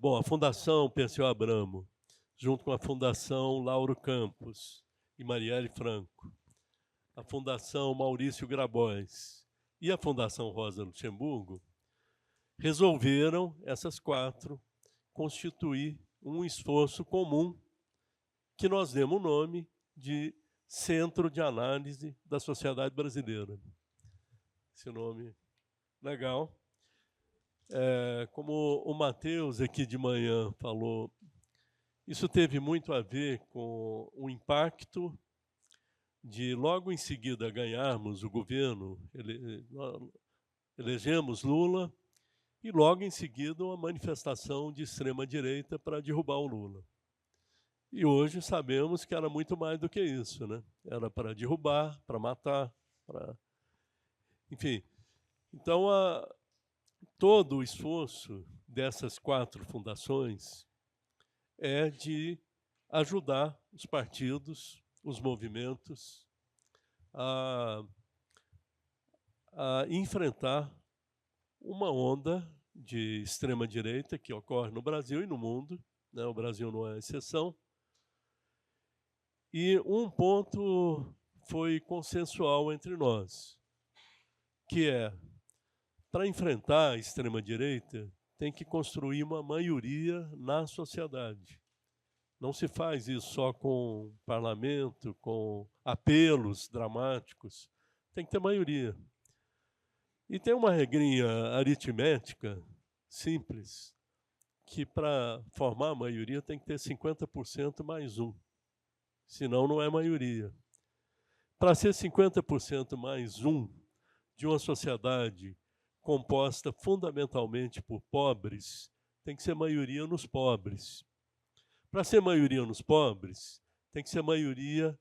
Bom, a Fundação Perseu Abramo, junto com a Fundação Lauro Campos e Marielle Franco, a Fundação Maurício Grabois e a Fundação Rosa Luxemburgo, resolveram, essas quatro, constituir um esforço comum que nós demos o nome de Centro de Análise da Sociedade Brasileira. Esse nome legal. Como o Matheus aqui de manhã falou, isso teve muito a ver com o impacto de logo em seguida ganharmos o governo, elegemos Lula, e logo em seguida uma manifestação de extrema-direita para derrubar o Lula. E hoje sabemos que era muito mais do que isso, né? Era para derrubar, para matar, para... Enfim, então todo o esforço dessas quatro fundações é de ajudar os partidos, os movimentos, a enfrentar uma onda de extrema-direita que ocorre no Brasil e no mundo, né? O Brasil não é exceção. E um ponto foi consensual entre nós, que é, para enfrentar a extrema-direita, tem que construir uma maioria na sociedade. Não se faz isso só com parlamento, com apelos dramáticos. Tem que ter maioria. E tem uma regrinha aritmética simples, que para formar a maioria tem que ter 50% mais um. Senão não é maioria. Para ser 50% mais um de uma sociedade composta fundamentalmente por pobres, tem que ser maioria nos pobres. Para ser maioria nos pobres, tem que ser maioria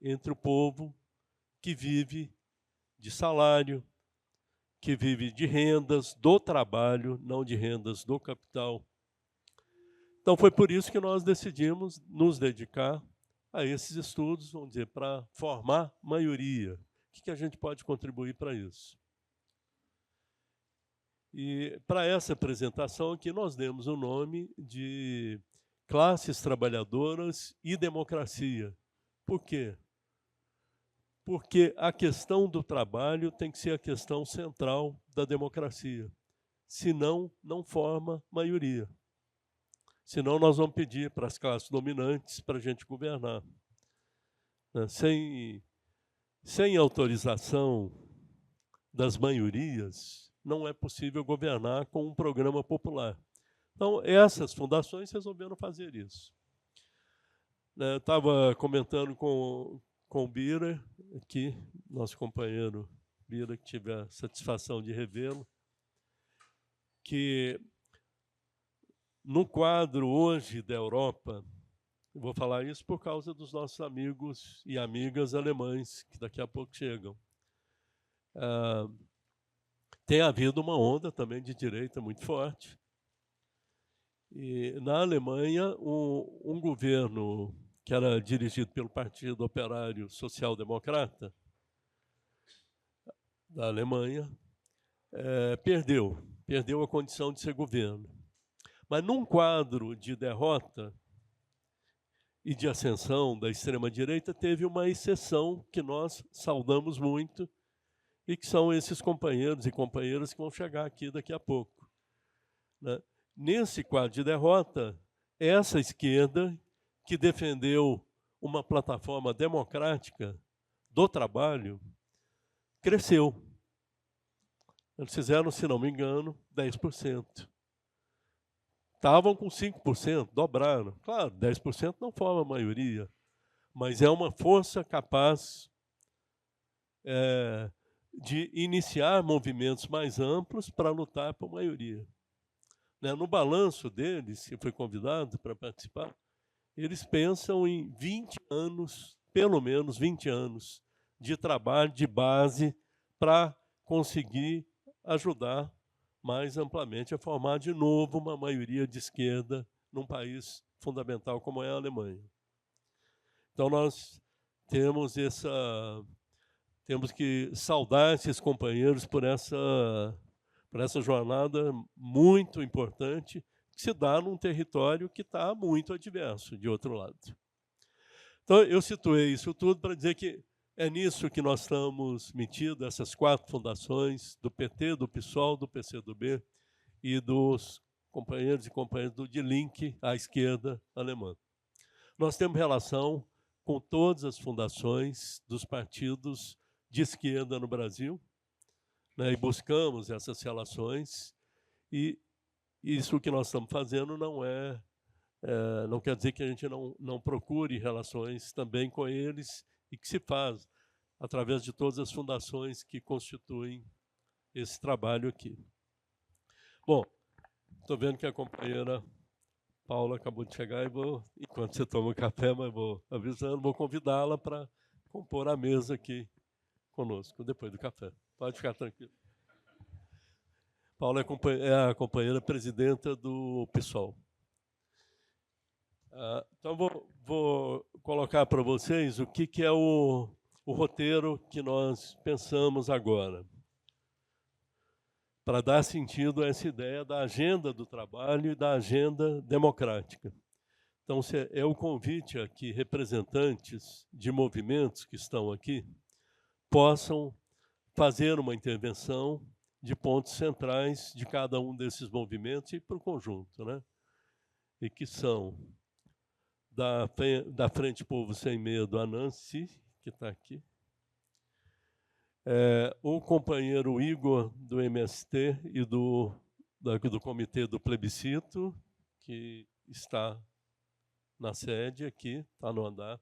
entre o povo que vive de salário, que vive de rendas do trabalho, não de rendas do capital. Então foi por isso que nós decidimos nos dedicar a esses estudos, vamos dizer, para formar maioria. O que a gente pode contribuir para isso? E para essa apresentação aqui nós demos o nome de Classes Trabalhadoras e Democracia. Por quê? Porque a questão do trabalho tem que ser a questão central da democracia. Senão, não forma maioria. Senão, nós vamos pedir para as classes dominantes para a gente governar. Sem autorização das maiorias, não é possível governar com um programa popular. Então, essas fundações resolveram fazer isso. Eu estava comentando com o Bira, aqui, nosso companheiro Bira, que tive a satisfação de revê-lo, que no quadro hoje da Europa, eu vou falar isso por causa dos nossos amigos e amigas alemães, que daqui a pouco chegam. Tem havido uma onda também de direita muito forte. E na Alemanha, um governo que era dirigido pelo Partido Operário Social Democrata da Alemanha, perdeu a condição de ser governo. Mas num quadro de derrota e de ascensão da extrema-direita, teve uma exceção que nós saudamos muito e que são esses companheiros e companheiras que vão chegar aqui daqui a pouco. Né? Nesse quadro de derrota, essa esquerda que defendeu uma plataforma democrática do trabalho cresceu. Eles fizeram, se não me engano, 10%. Estavam com 5%, dobraram. Claro, 10% não forma a maioria, mas é uma força capaz de iniciar movimentos mais amplos para lutar por maioria. No balanço deles, que foi convidado para participar, eles pensam em 20 anos, pelo menos 20 anos, de trabalho de base para conseguir ajudar mais amplamente a formar de novo uma maioria de esquerda num país fundamental como é a Alemanha. Então nós temos que saudar esses companheiros por para essa jornada muito importante que se dá num território que está muito adverso, de outro lado. Então, eu situei isso tudo para dizer que é nisso que nós estamos metidos, essas 4 fundações, do PT, do PSOL, do PCdoB e dos companheiros e companheiras do Die Linke, à esquerda alemã. Nós temos relação com todas as fundações dos partidos de esquerda no Brasil, né, e buscamos essas relações, e isso que nós estamos fazendo não quer dizer que a gente não procure relações também com eles, e que se faz através de todas as fundações que constituem esse trabalho aqui. Bom, estou vendo que a companheira Paula acabou de chegar, e enquanto você toma o café, mas vou avisando, vou convidá-la para compor a mesa aqui conosco, depois do café. Pode ficar tranquilo. Paula é a companheira presidenta do PSOL. Então, vou colocar para vocês o que é o roteiro que nós pensamos agora, para dar sentido a essa ideia da agenda do trabalho e da agenda democrática. Então, é o convite a que representantes de movimentos que estão aqui possam fazer uma intervenção de pontos centrais de cada um desses movimentos e para o conjunto, né? E que são da Frente Povo Sem Medo, a Nancy, que está aqui, o companheiro Igor, do MST, e do Comitê do Plebiscito, que está na sede aqui, está no andar.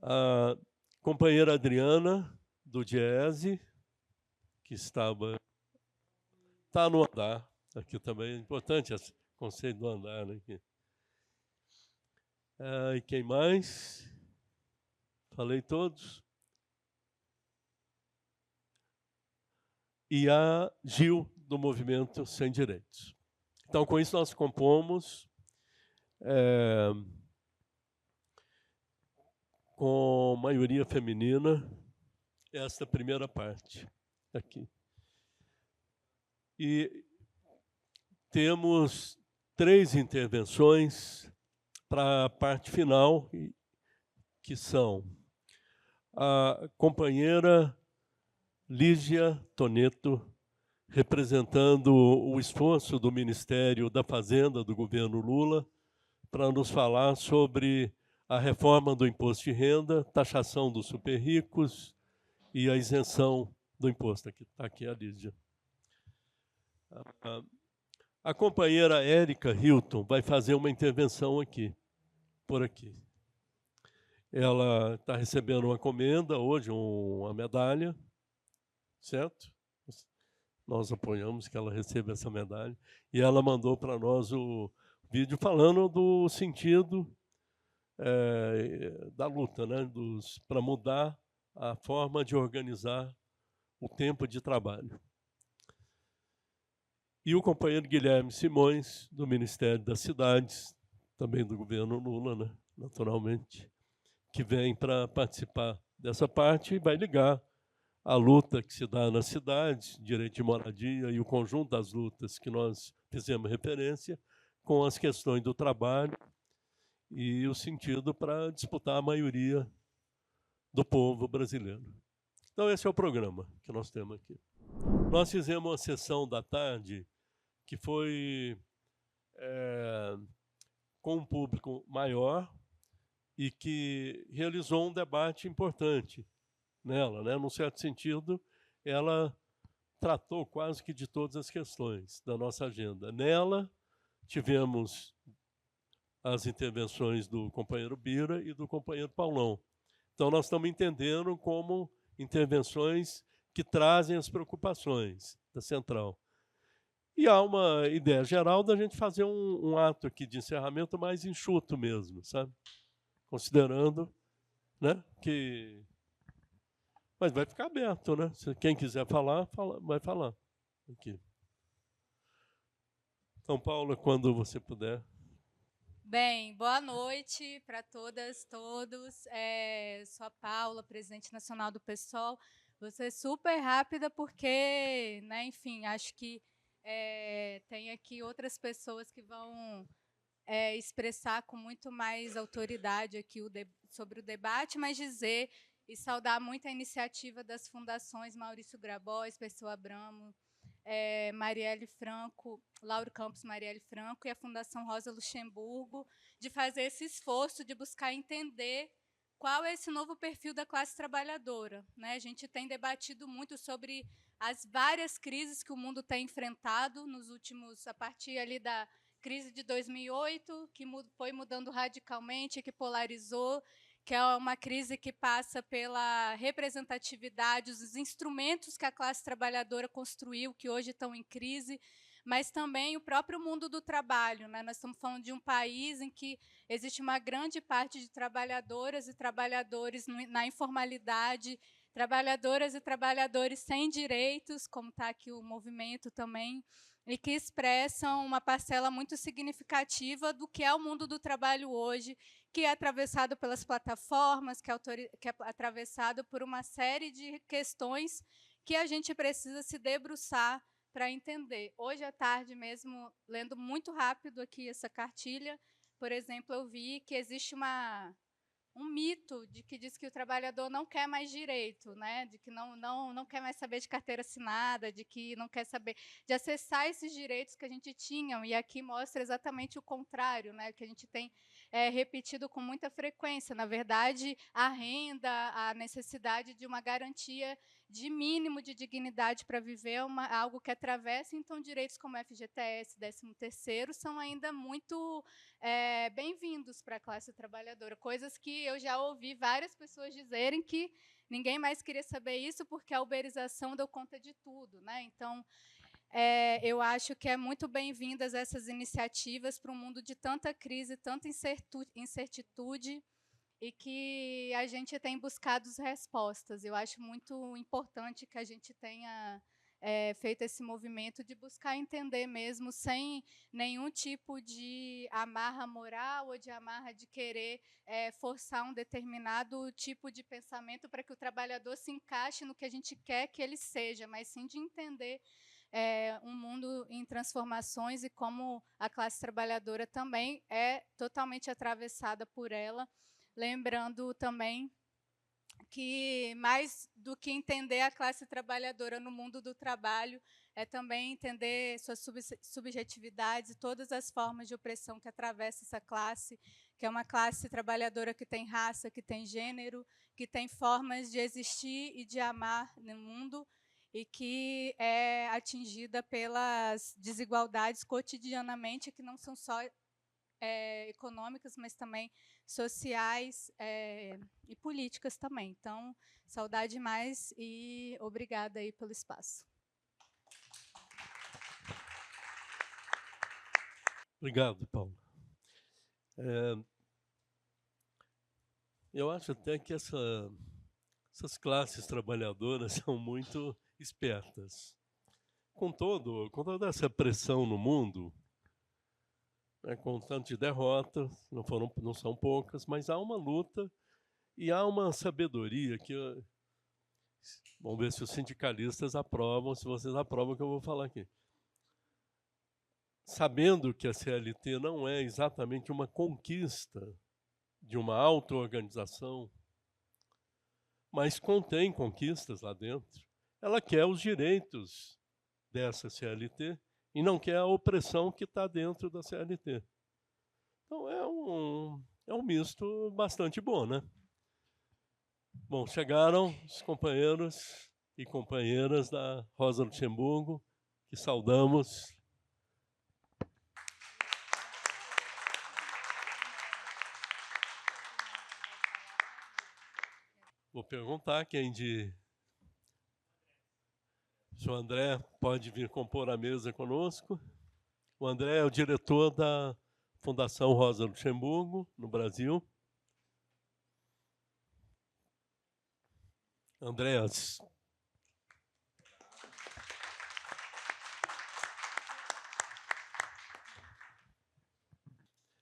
A companheira Adriana, do Diese, que está no andar. Aqui também é importante esse conceito do andar. Né? E quem mais? Falei todos. E a Gil, do Movimento Sem Direitos. Então, com isso, nós compomos com maioria feminina esta primeira parte aqui. E temos 3 intervenções para a parte final, que são a companheira Lígia Toneto, representando o esforço do Ministério da Fazenda do governo Lula, para nos falar sobre a reforma do imposto de renda, taxação dos super ricos e a isenção do imposto. Aqui está aqui a Lígia. A companheira Érica Hilton vai fazer uma intervenção aqui, por aqui. Ela está recebendo uma comenda hoje, uma medalha, certo? Nós apoiamos que ela receba essa medalha. E ela mandou para nós o vídeo falando do sentido da luta, né? Para mudar a forma de organizar o tempo de trabalho. E o companheiro Guilherme Simões, do Ministério das Cidades, também do governo Lula, né? Naturalmente, que vem para participar dessa parte e vai ligar a luta que se dá nas cidades, direito de moradia e o conjunto das lutas que nós fizemos referência, com as questões do trabalho e o sentido para disputar a maioria do povo brasileiro. Então, esse é o programa que nós temos aqui. Nós fizemos uma sessão da tarde que foi com um público maior e que realizou um debate importante nela, né? Num certo sentido, ela tratou quase que de todas as questões da nossa agenda. Nela, tivemos as intervenções do companheiro Bira e do companheiro Paulão. Então, nós estamos entendendo como intervenções que trazem as preocupações da Central. E há uma ideia geral da gente fazer um ato aqui de encerramento mais enxuto mesmo, sabe? Considerando, né, que... Mas vai ficar aberto, né? Se quem quiser falar, vai falar aqui. Então, Paula, quando você puder. Bem, boa noite para todas, todos. Sou a Paula, presidente nacional do PSOL. Vou ser super rápida porque, né, enfim, acho que tem aqui outras pessoas que vão expressar com muito mais autoridade aqui sobre o debate, mas dizer e saudar muito a iniciativa das fundações Maurício Grabois, Perseu Abramo, Marielle Franco, Lauro Campos Marielle Franco e a Fundação Rosa Luxemburgo, de fazer esse esforço de buscar entender qual é esse novo perfil da classe trabalhadora, né? A gente tem debatido muito sobre as várias crises que o mundo tem enfrentado nos últimos, a partir ali da crise de 2008, que foi mudando radicalmente, que polarizou, que é uma crise que passa pela representatividade, os instrumentos que a classe trabalhadora construiu, que hoje estão em crise, mas também o próprio mundo do trabalho, né? Nós estamos falando de um país em que existe uma grande parte de trabalhadoras e trabalhadores na informalidade, trabalhadoras e trabalhadores sem direitos, como está aqui o movimento também, e que expressam uma parcela muito significativa do que é o mundo do trabalho hoje, que é atravessado pelas plataformas, que é atravessado por uma série de questões que a gente precisa se debruçar para entender. Hoje à tarde mesmo, lendo muito rápido aqui essa cartilha, por exemplo, eu vi que existe um mito de que diz que o trabalhador não quer mais direito, né? De que não quer mais saber de carteira assinada, de que não quer saber de acessar esses direitos que a gente tinha. E aqui mostra exatamente o contrário, né? Que a gente tem repetido com muita frequência. Na verdade, a renda, a necessidade de uma garantia de mínimo de dignidade para viver é algo que atravessa, então, direitos como FGTS, 13º, são ainda muito bem-vindos para a classe trabalhadora, coisas que eu já ouvi várias pessoas dizerem que ninguém mais queria saber isso porque a uberização deu conta de tudo, né? Então, eu acho que é muito bem-vindas essas iniciativas para um mundo de tanta crise, tanta incertitude, e que a gente tem buscado respostas. Eu acho muito importante que a gente tenha feito esse movimento de buscar entender mesmo, sem nenhum tipo de amarra moral ou de amarra de querer forçar um determinado tipo de pensamento para que o trabalhador se encaixe no que a gente quer que ele seja, mas sim de entender um mundo em transformações e como a classe trabalhadora também é totalmente atravessada por ela. Lembrando também que, mais do que entender a classe trabalhadora no mundo do trabalho, é também entender suas subjetividades e todas as formas de opressão que atravessa essa classe, que é uma classe trabalhadora que tem raça, que tem gênero, que tem formas de existir e de amar no mundo, e que é atingida pelas desigualdades cotidianamente, que não são só econômicas, mas também sociais e políticas também. Então, saudade mais e obrigada aí pelo espaço. Obrigado, Paulo. Eu acho até que essas classes trabalhadoras são muito espertas. Com toda essa pressão no mundo, com tanto de derrotas, não são poucas, mas há uma luta e há uma sabedoria que vamos ver se os sindicalistas aprovam, se vocês aprovam o que eu vou falar aqui. Sabendo que a CLT não é exatamente uma conquista de uma auto-organização, mas contém conquistas lá dentro. Ela quer os direitos dessa CLT e não quer a opressão que está dentro da CLT. Então é um misto bastante bom, né? Bom, chegaram os companheiros e companheiras da Rosa Luxemburgo, que saudamos. Vou perguntar quem se o André pode vir compor a mesa conosco. O André é o diretor da Fundação Rosa Luxemburgo, no Brasil. Andréas.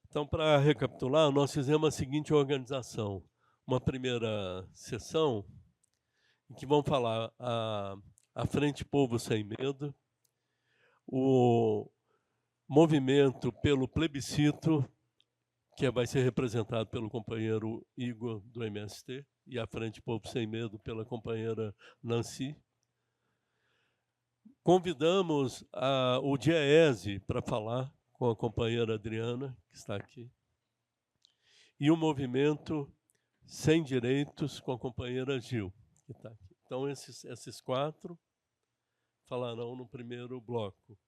Então, para recapitular, nós fizemos a seguinte organização. Uma primeira sessão que vão falar a Frente Povo Sem Medo, o movimento pelo plebiscito, que vai ser representado pelo companheiro Igor, do MST, e a Frente Povo Sem Medo pela companheira Nancy. Convidamos o DIEESE para falar com a companheira Adriana, que está aqui, e o movimento Sem Direitos com a companheira Gil, que está aqui. Então, esses 4 falarão no primeiro bloco.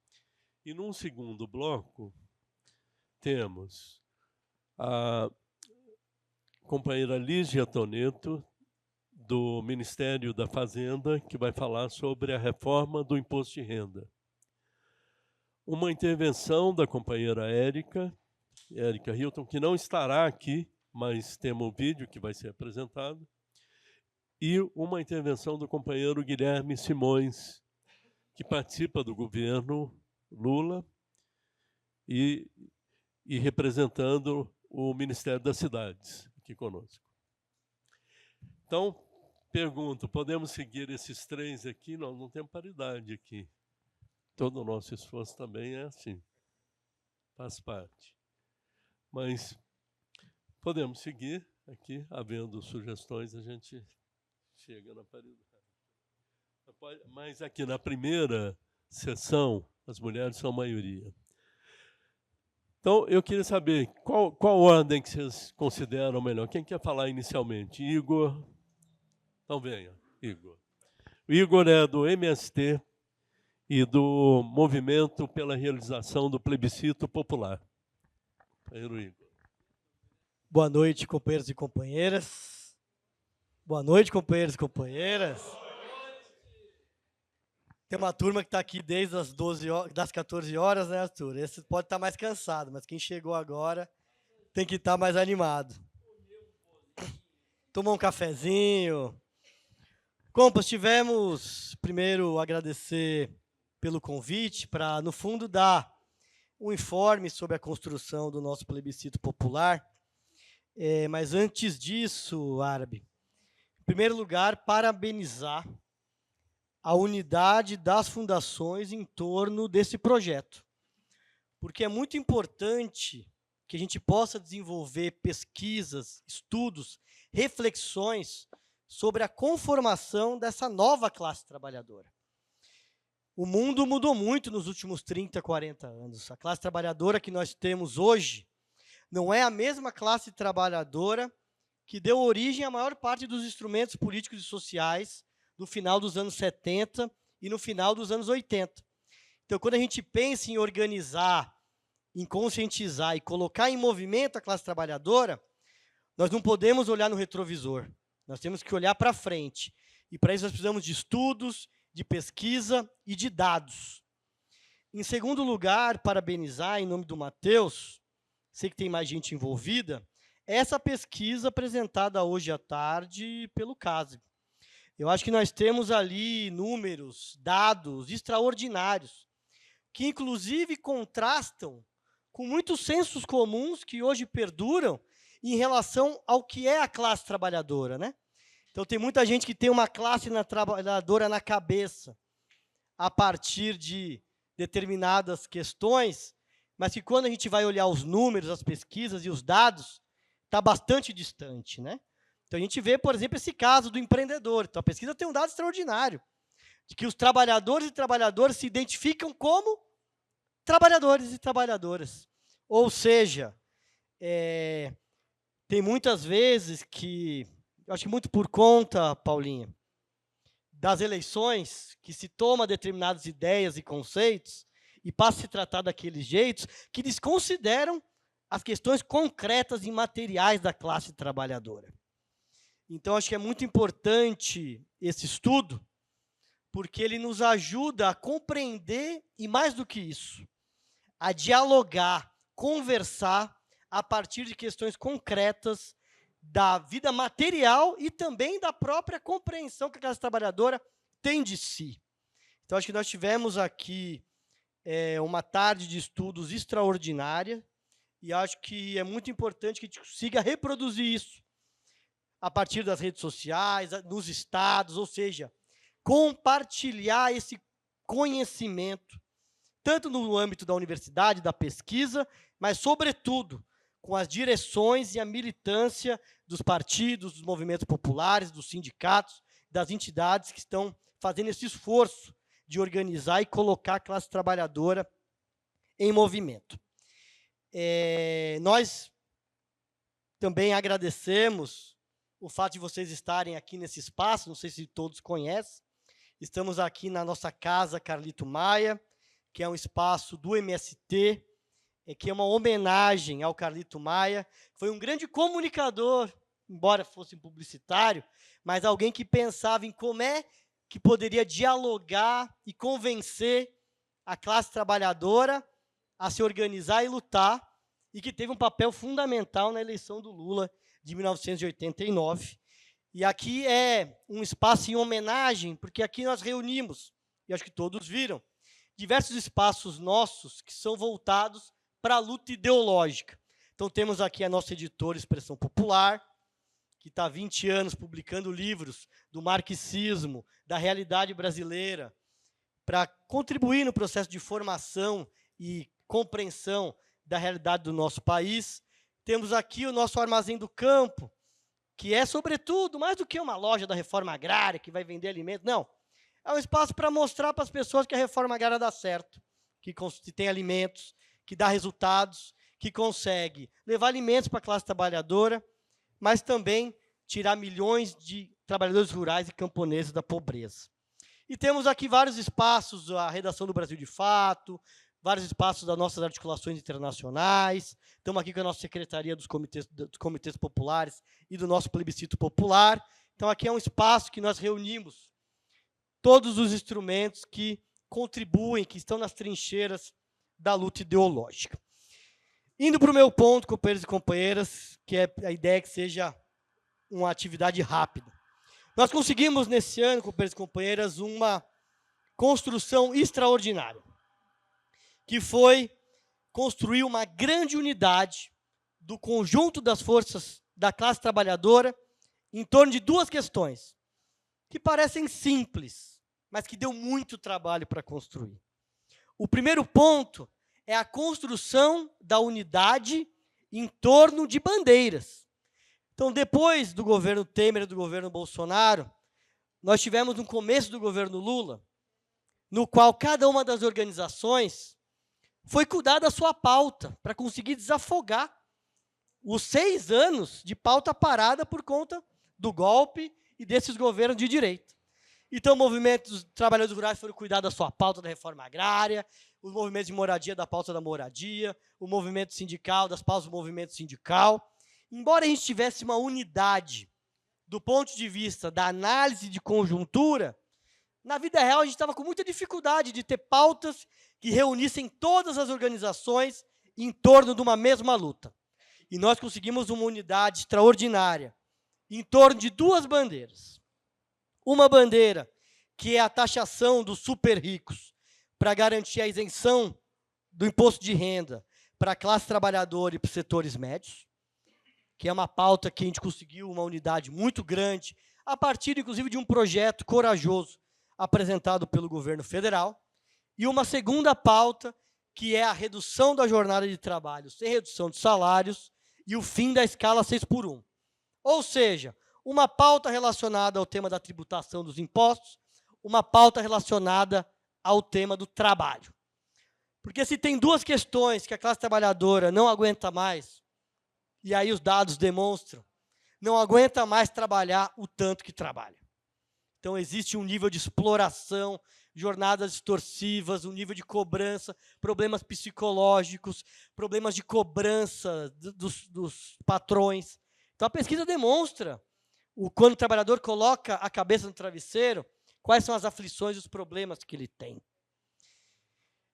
E num segundo bloco, temos a companheira Lígia Toneto, do Ministério da Fazenda, que vai falar sobre a reforma do imposto de renda. Uma intervenção da companheira Érica Hilton, que não estará aqui, mas temos um vídeo que vai ser apresentado, e uma intervenção do companheiro Guilherme Simões, que participa do governo Lula e representando o Ministério das Cidades aqui conosco. Então, pergunto, podemos seguir esses 3 aqui? Nós não temos paridade aqui. Todo o nosso esforço também é assim, faz parte. Mas podemos seguir aqui, havendo sugestões, a gente chega na paridade. Mas aqui na primeira sessão, as mulheres são a maioria. Então, eu queria saber qual ordem que vocês consideram melhor. Quem quer falar inicialmente? Igor? Então venha, Igor. O Igor é do MST e do Movimento pela Realização do Plebiscito Popular. Igor. Boa noite, companheiros e companheiras. Boa noite, companheiros e companheiras. Tem uma turma que está aqui desde as 14 horas, né, Arthur? Esse pode estar mais cansado, mas quem chegou agora tem que estar mais animado. Tomou um cafezinho. Compas, primeiro, agradecer pelo convite para, no fundo, dar um informe sobre a construção do nosso plebiscito popular. Mas antes disso, Árabe, em primeiro lugar, parabenizar a unidade das fundações em torno desse projeto, porque é muito importante que a gente possa desenvolver pesquisas, estudos, reflexões sobre a conformação dessa nova classe trabalhadora. O mundo mudou muito nos últimos 30, 40 anos. A classe trabalhadora que nós temos hoje não é a mesma classe trabalhadora que deu origem à maior parte dos instrumentos políticos e sociais no final dos anos 70 e no final dos anos 80. Então, quando a gente pensa em organizar, em conscientizar e colocar em movimento a classe trabalhadora, nós não podemos olhar no retrovisor. Nós temos que olhar para frente. E, para isso, nós precisamos de estudos, de pesquisa e de dados. Em segundo lugar, parabenizar, em nome do Matheus, sei que tem mais gente envolvida, essa pesquisa apresentada hoje à tarde pelo CASB. Eu acho que nós temos ali números, dados extraordinários, que inclusive contrastam com muitos sensos comuns que hoje perduram em relação ao que é a classe trabalhadora, né? Então, tem muita gente que tem uma classe trabalhadora na cabeça a partir de determinadas questões, mas que quando a gente vai olhar os números, as pesquisas e os dados, está bastante distante, né? Então, a gente vê, por exemplo, esse caso do empreendedor. Então, a pesquisa tem um dado extraordinário, de que os trabalhadores e trabalhadoras se identificam como trabalhadores e trabalhadoras. Ou seja, tem muitas vezes que, eu acho que muito por conta, Paulinha, das eleições, que se toma determinadas ideias e conceitos e passa a se tratar daqueles jeitos que desconsideram as questões concretas e materiais da classe trabalhadora. Então, acho que é muito importante esse estudo, porque ele nos ajuda a compreender, e mais do que isso, a dialogar, conversar a partir de questões concretas da vida material e também da própria compreensão que a classe trabalhadora tem de si. Então, acho que nós tivemos aqui uma tarde de estudos extraordinária e acho que é muito importante que a gente consiga reproduzir isso a partir das redes sociais, nos estados, ou seja, compartilhar esse conhecimento, tanto no âmbito da universidade, da pesquisa, mas, sobretudo, com as direções e a militância dos partidos, dos movimentos populares, dos sindicatos, das entidades que estão fazendo esse esforço de organizar e colocar a classe trabalhadora em movimento. Nós também agradecemos o fato de vocês estarem aqui nesse espaço, não sei se todos conhecem. Estamos aqui na nossa casa Carlito Maia, que é um espaço do MST, que é uma homenagem ao Carlito Maia. Foi um grande comunicador, embora fosse publicitário, mas alguém que pensava em como é que poderia dialogar e convencer a classe trabalhadora a se organizar e lutar, e que teve um papel fundamental na eleição do Lula de 1989. E aqui é um espaço em homenagem, porque aqui nós reunimos, e acho que todos viram, diversos espaços nossos que são voltados para a luta ideológica. Então, temos aqui a nossa editora Expressão Popular, que está há 20 anos publicando livros do marxismo, da realidade brasileira, para contribuir no processo de formação e compreensão da realidade do nosso país. Temos aqui o nosso Armazém do Campo, que é, sobretudo, mais do que uma loja da reforma agrária que vai vender alimentos. Não, é um espaço para mostrar para as pessoas que a reforma agrária dá certo, que tem alimentos, que dá resultados, que consegue levar alimentos para a classe trabalhadora, mas também tirar milhões de trabalhadores rurais e camponeses da pobreza. E temos aqui vários espaços, a redação do Brasil de Fato, vários espaços das nossas articulações internacionais. Estamos aqui com a nossa secretaria dos comitês populares e do nosso plebiscito popular. Então, aqui é um espaço que nós reunimos todos os instrumentos que contribuem, que estão nas trincheiras da luta ideológica. Indo para o meu ponto, companheiros e companheiras, que é a ideia que seja uma atividade rápida. Nós conseguimos, nesse ano, companheiros e companheiras, uma construção extraordinária, que foi construir uma grande unidade do conjunto das forças da classe trabalhadora em torno de duas questões, que parecem simples, mas que deu muito trabalho para construir. O primeiro ponto é a construção da unidade em torno de bandeiras. Então, depois do governo Temer e do governo Bolsonaro, nós tivemos no começo do governo Lula, no qual cada uma das organizações foi cuidar da sua pauta, para conseguir desafogar os 6 anos de pauta parada por conta do golpe e desses governos de direita. Então, o movimento dos trabalhadores rurais foram cuidar da sua pauta da reforma agrária, os movimentos de moradia da pauta da moradia, o movimento sindical das pautas do movimento sindical. Embora a gente tivesse uma unidade do ponto de vista da análise de conjuntura, na vida real a gente estava com muita dificuldade de ter pautas que reunissem todas as organizações em torno de uma mesma luta. E nós conseguimos uma unidade extraordinária em torno de 2 bandeiras. Uma bandeira, que é a taxação dos super ricos, para garantir a isenção do imposto de renda para a classe trabalhadora e para os setores médios, que é uma pauta que a gente conseguiu uma unidade muito grande, a partir, inclusive, de um projeto corajoso apresentado pelo governo federal. E uma segunda pauta, que é a redução da jornada de trabalho sem redução de salários e o fim da escala 6x1. Ou seja, uma pauta relacionada ao tema da tributação dos impostos, uma pauta relacionada ao tema do trabalho. Porque se tem 2 questões que a classe trabalhadora não aguenta mais, e aí os dados demonstram, não aguenta mais trabalhar o tanto que trabalha. Então, existe um nível de exploração, jornadas extorsivas, um nível de cobrança, problemas psicológicos, problemas de cobrança dos patrões. Então, a pesquisa demonstra, quando o trabalhador coloca a cabeça no travesseiro, quais são as aflições e os problemas que ele tem.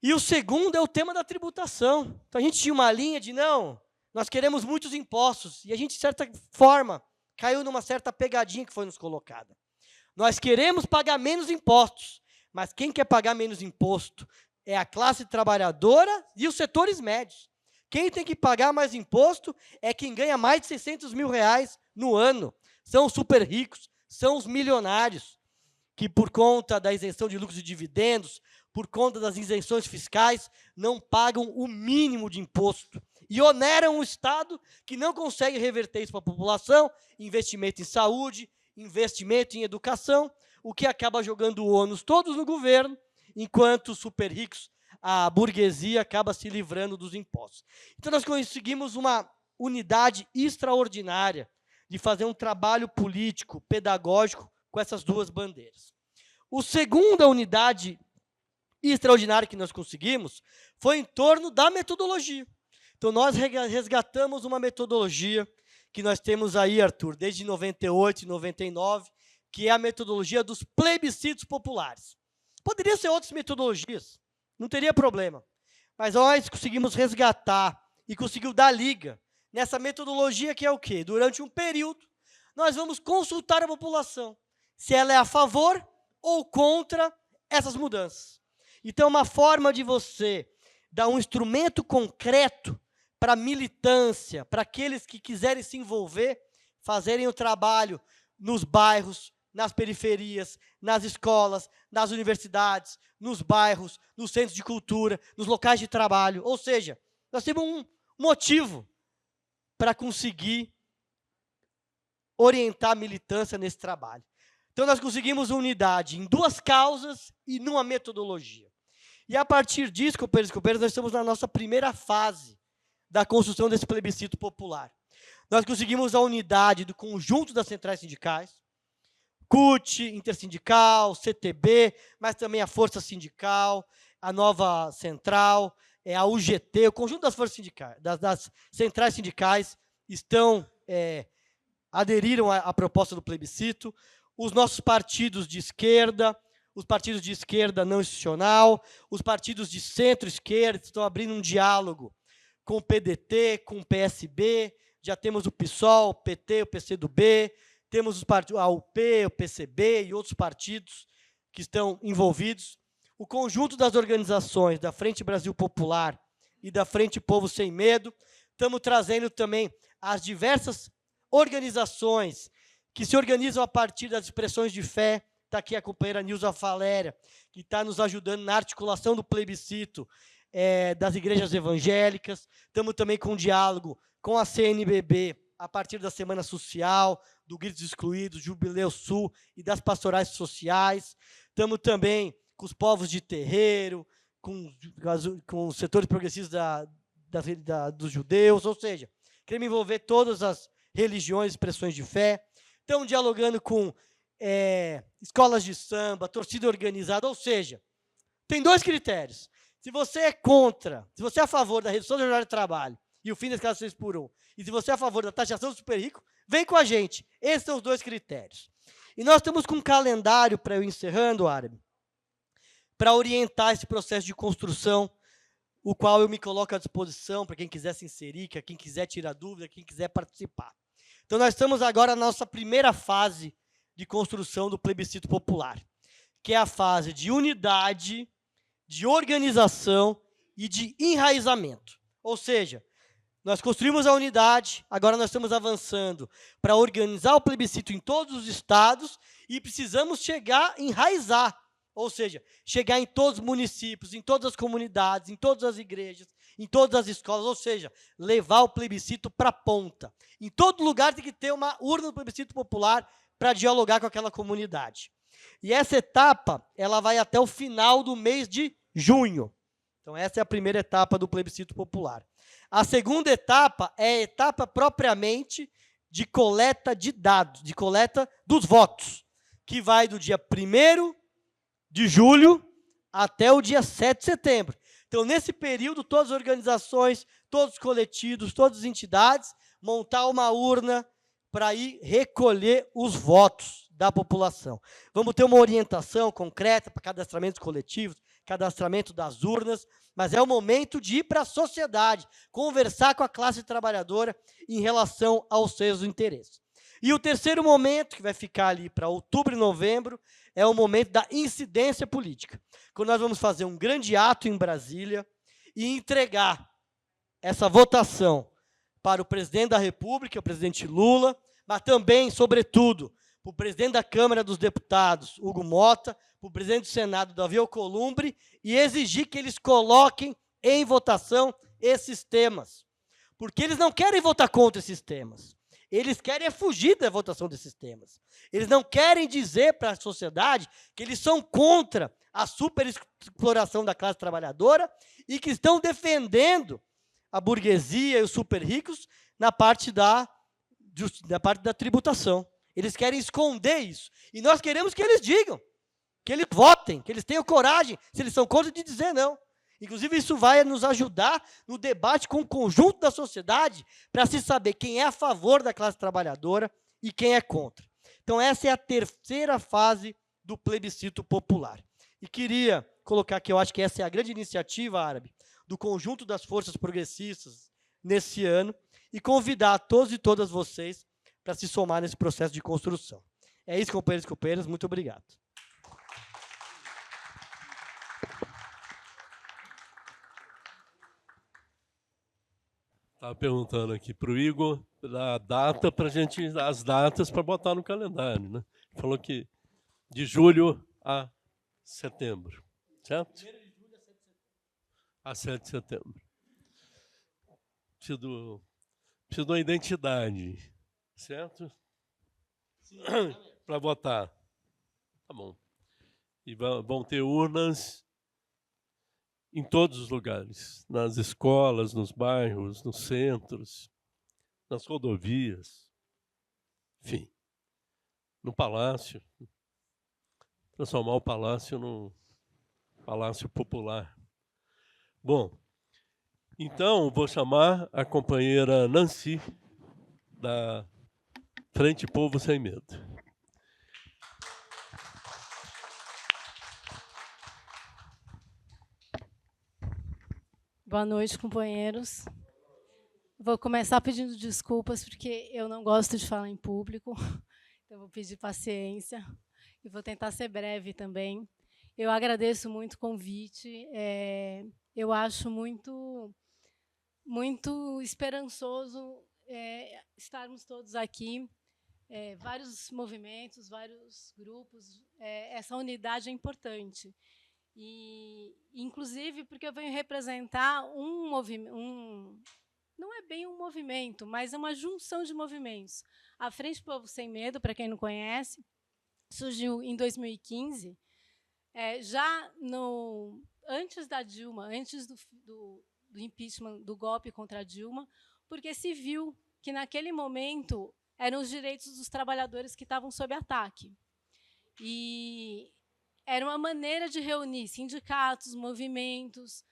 E o segundo é o tema da tributação. Então, a gente tinha uma linha de, não, nós queremos muitos impostos, e a gente, de certa forma, caiu numa certa pegadinha que foi nos colocada. Nós queremos pagar menos impostos, mas quem quer pagar menos imposto é a classe trabalhadora e os setores médios. Quem tem que pagar mais imposto é quem ganha mais de R$600 mil no ano, são os super ricos, são os milionários, que por conta da isenção de lucros e dividendos, por conta das isenções fiscais, não pagam o mínimo de imposto e oneram o Estado, que não consegue reverter isso para a população, investimento em saúde, investimento em educação, o que acaba jogando o ônus todos no governo, enquanto os super ricos, a burguesia, acaba se livrando dos impostos. Então, nós conseguimos uma unidade extraordinária de fazer um trabalho político, pedagógico, com essas duas bandeiras. A segunda unidade extraordinária que nós conseguimos foi em torno da metodologia. Então, nós resgatamos uma metodologia que nós temos aí, Arthur, desde 98 e 99, que é a metodologia dos plebiscitos populares. Poderiam ser outras metodologias, não teria problema. Mas nós conseguimos resgatar e conseguimos dar liga nessa metodologia que é o quê? Durante um período, nós vamos consultar a população, se ela é a favor ou contra essas mudanças. Então, uma forma de você dar um instrumento concreto para a militância, para aqueles que quiserem se envolver, fazerem o trabalho nos bairros, nas periferias, nas escolas, nas universidades, nos bairros, nos centros de cultura, nos locais de trabalho. Ou seja, nós temos um motivo para conseguir orientar a militância nesse trabalho. Então, nós conseguimos unidade em duas causas e numa metodologia. E, a partir disso, companheiros e companheiras, nós estamos na nossa primeira fase da construção desse plebiscito popular. Nós conseguimos a unidade do conjunto das centrais sindicais, CUT, Intersindical, CTB, mas também a Força Sindical, a Nova Central, a UGT, o conjunto das forças sindicais, das centrais sindicais aderiram à proposta do plebiscito. Os nossos partidos de esquerda, os partidos de esquerda não institucional, os partidos de centro-esquerda estão abrindo um diálogo com o PDT, com o PSB, já temos o PSOL, o PT, o PCdoB, temos os partidos, a UP, o PCB e outros partidos que estão envolvidos. O conjunto das organizações da Frente Brasil Popular e da Frente Povo Sem Medo, estamos trazendo também as diversas organizações que se organizam a partir das expressões de fé. Está aqui a companheira Nilza Valéria, que está nos ajudando na articulação do plebiscito das igrejas evangélicas. Estamos também com um diálogo com a CNBB, a partir da Semana Social, do Gritos Excluídos, Jubileu Sul e das pastorais sociais. Estamos também com os povos de terreiro, com os setores progressistas dos judeus, ou seja, queremos envolver todas as religiões e expressões de fé. Estamos dialogando com escolas de samba, torcida organizada, ou seja, tem dois critérios. Se você é contra, se você é a favor da redução da jornada de trabalho e o fim das casas 6 por 1, e se você é a favor da taxação do super rico, vem com a gente. Esses são os dois critérios. E nós estamos com um calendário, para eu encerrando, Árabe, para orientar esse processo de construção, o qual eu me coloco à disposição para quem quiser se inserir, para quem quiser tirar dúvida, quem quiser participar. Então, nós estamos agora na nossa primeira fase de construção do plebiscito popular, que é a fase de unidade, de organização e de enraizamento. Ou seja, nós construímos a unidade, agora nós estamos avançando para organizar o plebiscito em todos os estados e precisamos chegar, enraizar, ou seja, chegar em todos os municípios, em todas as comunidades, em todas as igrejas, em todas as escolas, ou seja, levar o plebiscito para a ponta. Em todo lugar tem que ter uma urna do plebiscito popular para dialogar com aquela comunidade. E essa etapa, ela vai até o final do mês de junho. Então, essa é a primeira etapa do plebiscito popular. A segunda etapa é a etapa propriamente de coleta de dados, de coleta dos votos, que vai do dia 1º de julho até o dia 7 de setembro. Então, nesse período, todas as organizações, todos os coletivos, todas as entidades, montar uma urna para ir recolher os votos da população. Vamos ter uma orientação concreta para cadastramentos coletivos, cadastramento das urnas, mas é o momento de ir para a sociedade, conversar com a classe trabalhadora em relação aos seus interesses. E o terceiro momento, que vai ficar ali para outubro e novembro, é o momento da incidência política, quando nós vamos fazer um grande ato em Brasília e entregar essa votação para o presidente da República, o presidente Lula, mas também, sobretudo, para o presidente da Câmara dos Deputados, Hugo Mota, para o presidente do Senado, Davi Alcolumbre, e exigir que eles coloquem em votação esses temas. Porque eles não querem votar contra esses temas. Eles querem fugir da votação desses temas. Eles não querem dizer para a sociedade que eles são contra a superexploração da classe trabalhadora e que estão defendendo a burguesia e os super ricos na parte da tributação. Eles querem esconder isso. E nós queremos que eles digam, que eles votem, que eles tenham coragem, se eles são contra, de dizer não. Inclusive, isso vai nos ajudar no debate com o conjunto da sociedade para se saber quem é a favor da classe trabalhadora e quem é contra. Então, essa é a terceira fase do plebiscito popular. E queria colocar que eu acho que essa é a grande iniciativa árabe do conjunto das forças progressistas nesse ano e convidar todos e todas vocês para se somar nesse processo de construção. É isso, companheiros e companheiras. Muito obrigado. Estava perguntando aqui para o Igor a data para as datas para botar no calendário, né? Falou que de julho a setembro, certo? A 7 de setembro. Preciso de uma identidade, certo? Para votar. Tá bom. E vão ter urnas em todos os lugares, nas escolas, nos bairros, nos centros, nas rodovias, enfim, no palácio, transformar o palácio num palácio popular. Bom, então vou chamar a companheira Nancy, da Frente Povo Sem Medo. Boa noite, companheiros. Vou começar pedindo desculpas, porque eu não gosto de falar em público, então vou pedir paciência e vou tentar ser breve também. Eu agradeço muito o convite, eu acho muito esperançoso estarmos todos aqui, vários movimentos, vários grupos, essa unidade é importante. E, inclusive, porque eu venho representar um movimento, não é bem um movimento, mas é uma junção de movimentos. A Frente Povo Sem Medo, para quem não conhece, surgiu em 2015, já antes da Dilma, antes do impeachment, do golpe contra a Dilma, porque se viu que, naquele momento, eram os direitos dos trabalhadores que estavam sob ataque. E era uma maneira de reunir sindicatos, movimentos,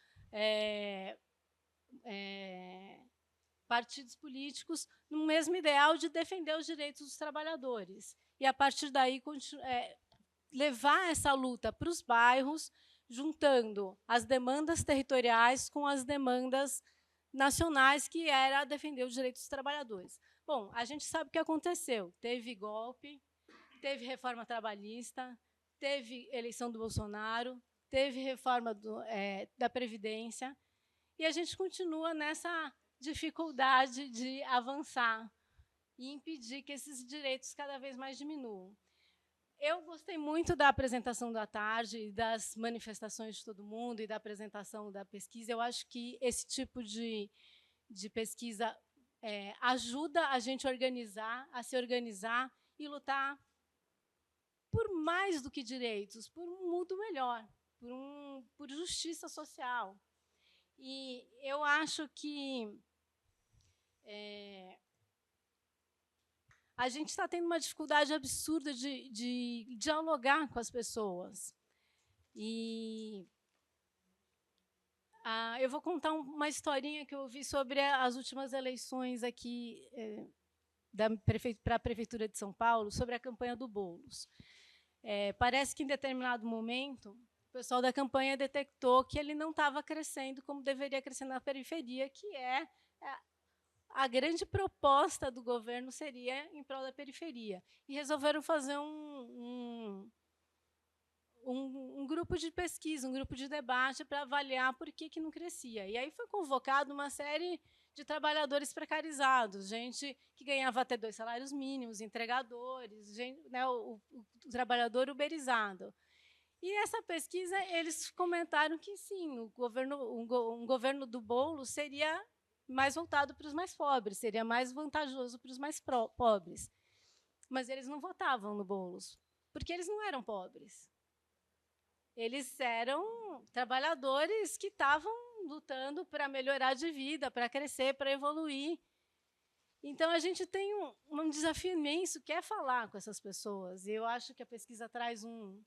partidos políticos, no mesmo ideal de defender os direitos dos trabalhadores. E, a partir daí, levar essa luta para os bairros, juntando as demandas territoriais com as demandas nacionais, que era defender os direitos dos trabalhadores. Bom, a gente sabe o que aconteceu. Teve golpe, teve reforma trabalhista, teve eleição do Bolsonaro, teve reforma da Previdência, e a gente continua nessa dificuldade de avançar e impedir que esses direitos cada vez mais diminuam. Eu gostei muito da apresentação da tarde, das manifestações de todo mundo e da apresentação da pesquisa. Eu acho que esse tipo de pesquisa ajuda a gente a se organizar e lutar por mais do que direitos, por um mundo melhor, por justiça social. E eu acho que a gente está tendo uma dificuldade absurda de dialogar com as pessoas. E eu vou contar uma historinha que eu ouvi sobre as últimas eleições aqui para a Prefeitura de São Paulo, sobre a campanha do Boulos. Parece que, em determinado momento, o pessoal da campanha detectou que ele não estava crescendo como deveria crescer na periferia, que a grande proposta do governo seria em prol da periferia. E resolveram fazer um grupo de pesquisa, um grupo de debate para avaliar por que não crescia. E aí foi convocado uma série de trabalhadores precarizados, gente que ganhava até 2 salários mínimos, entregadores, gente, né, o trabalhador uberizado. E essa pesquisa, eles comentaram que sim, um governo do Boulos seria mais voltado para os mais pobres, seria mais vantajoso para os mais pobres. Mas eles não votavam no Boulos, porque eles não eram pobres. Eles eram trabalhadores que estavam lutando para melhorar de vida, para crescer, para evoluir. Então, a gente tem um desafio imenso, que é falar com essas pessoas. E eu acho que a pesquisa traz um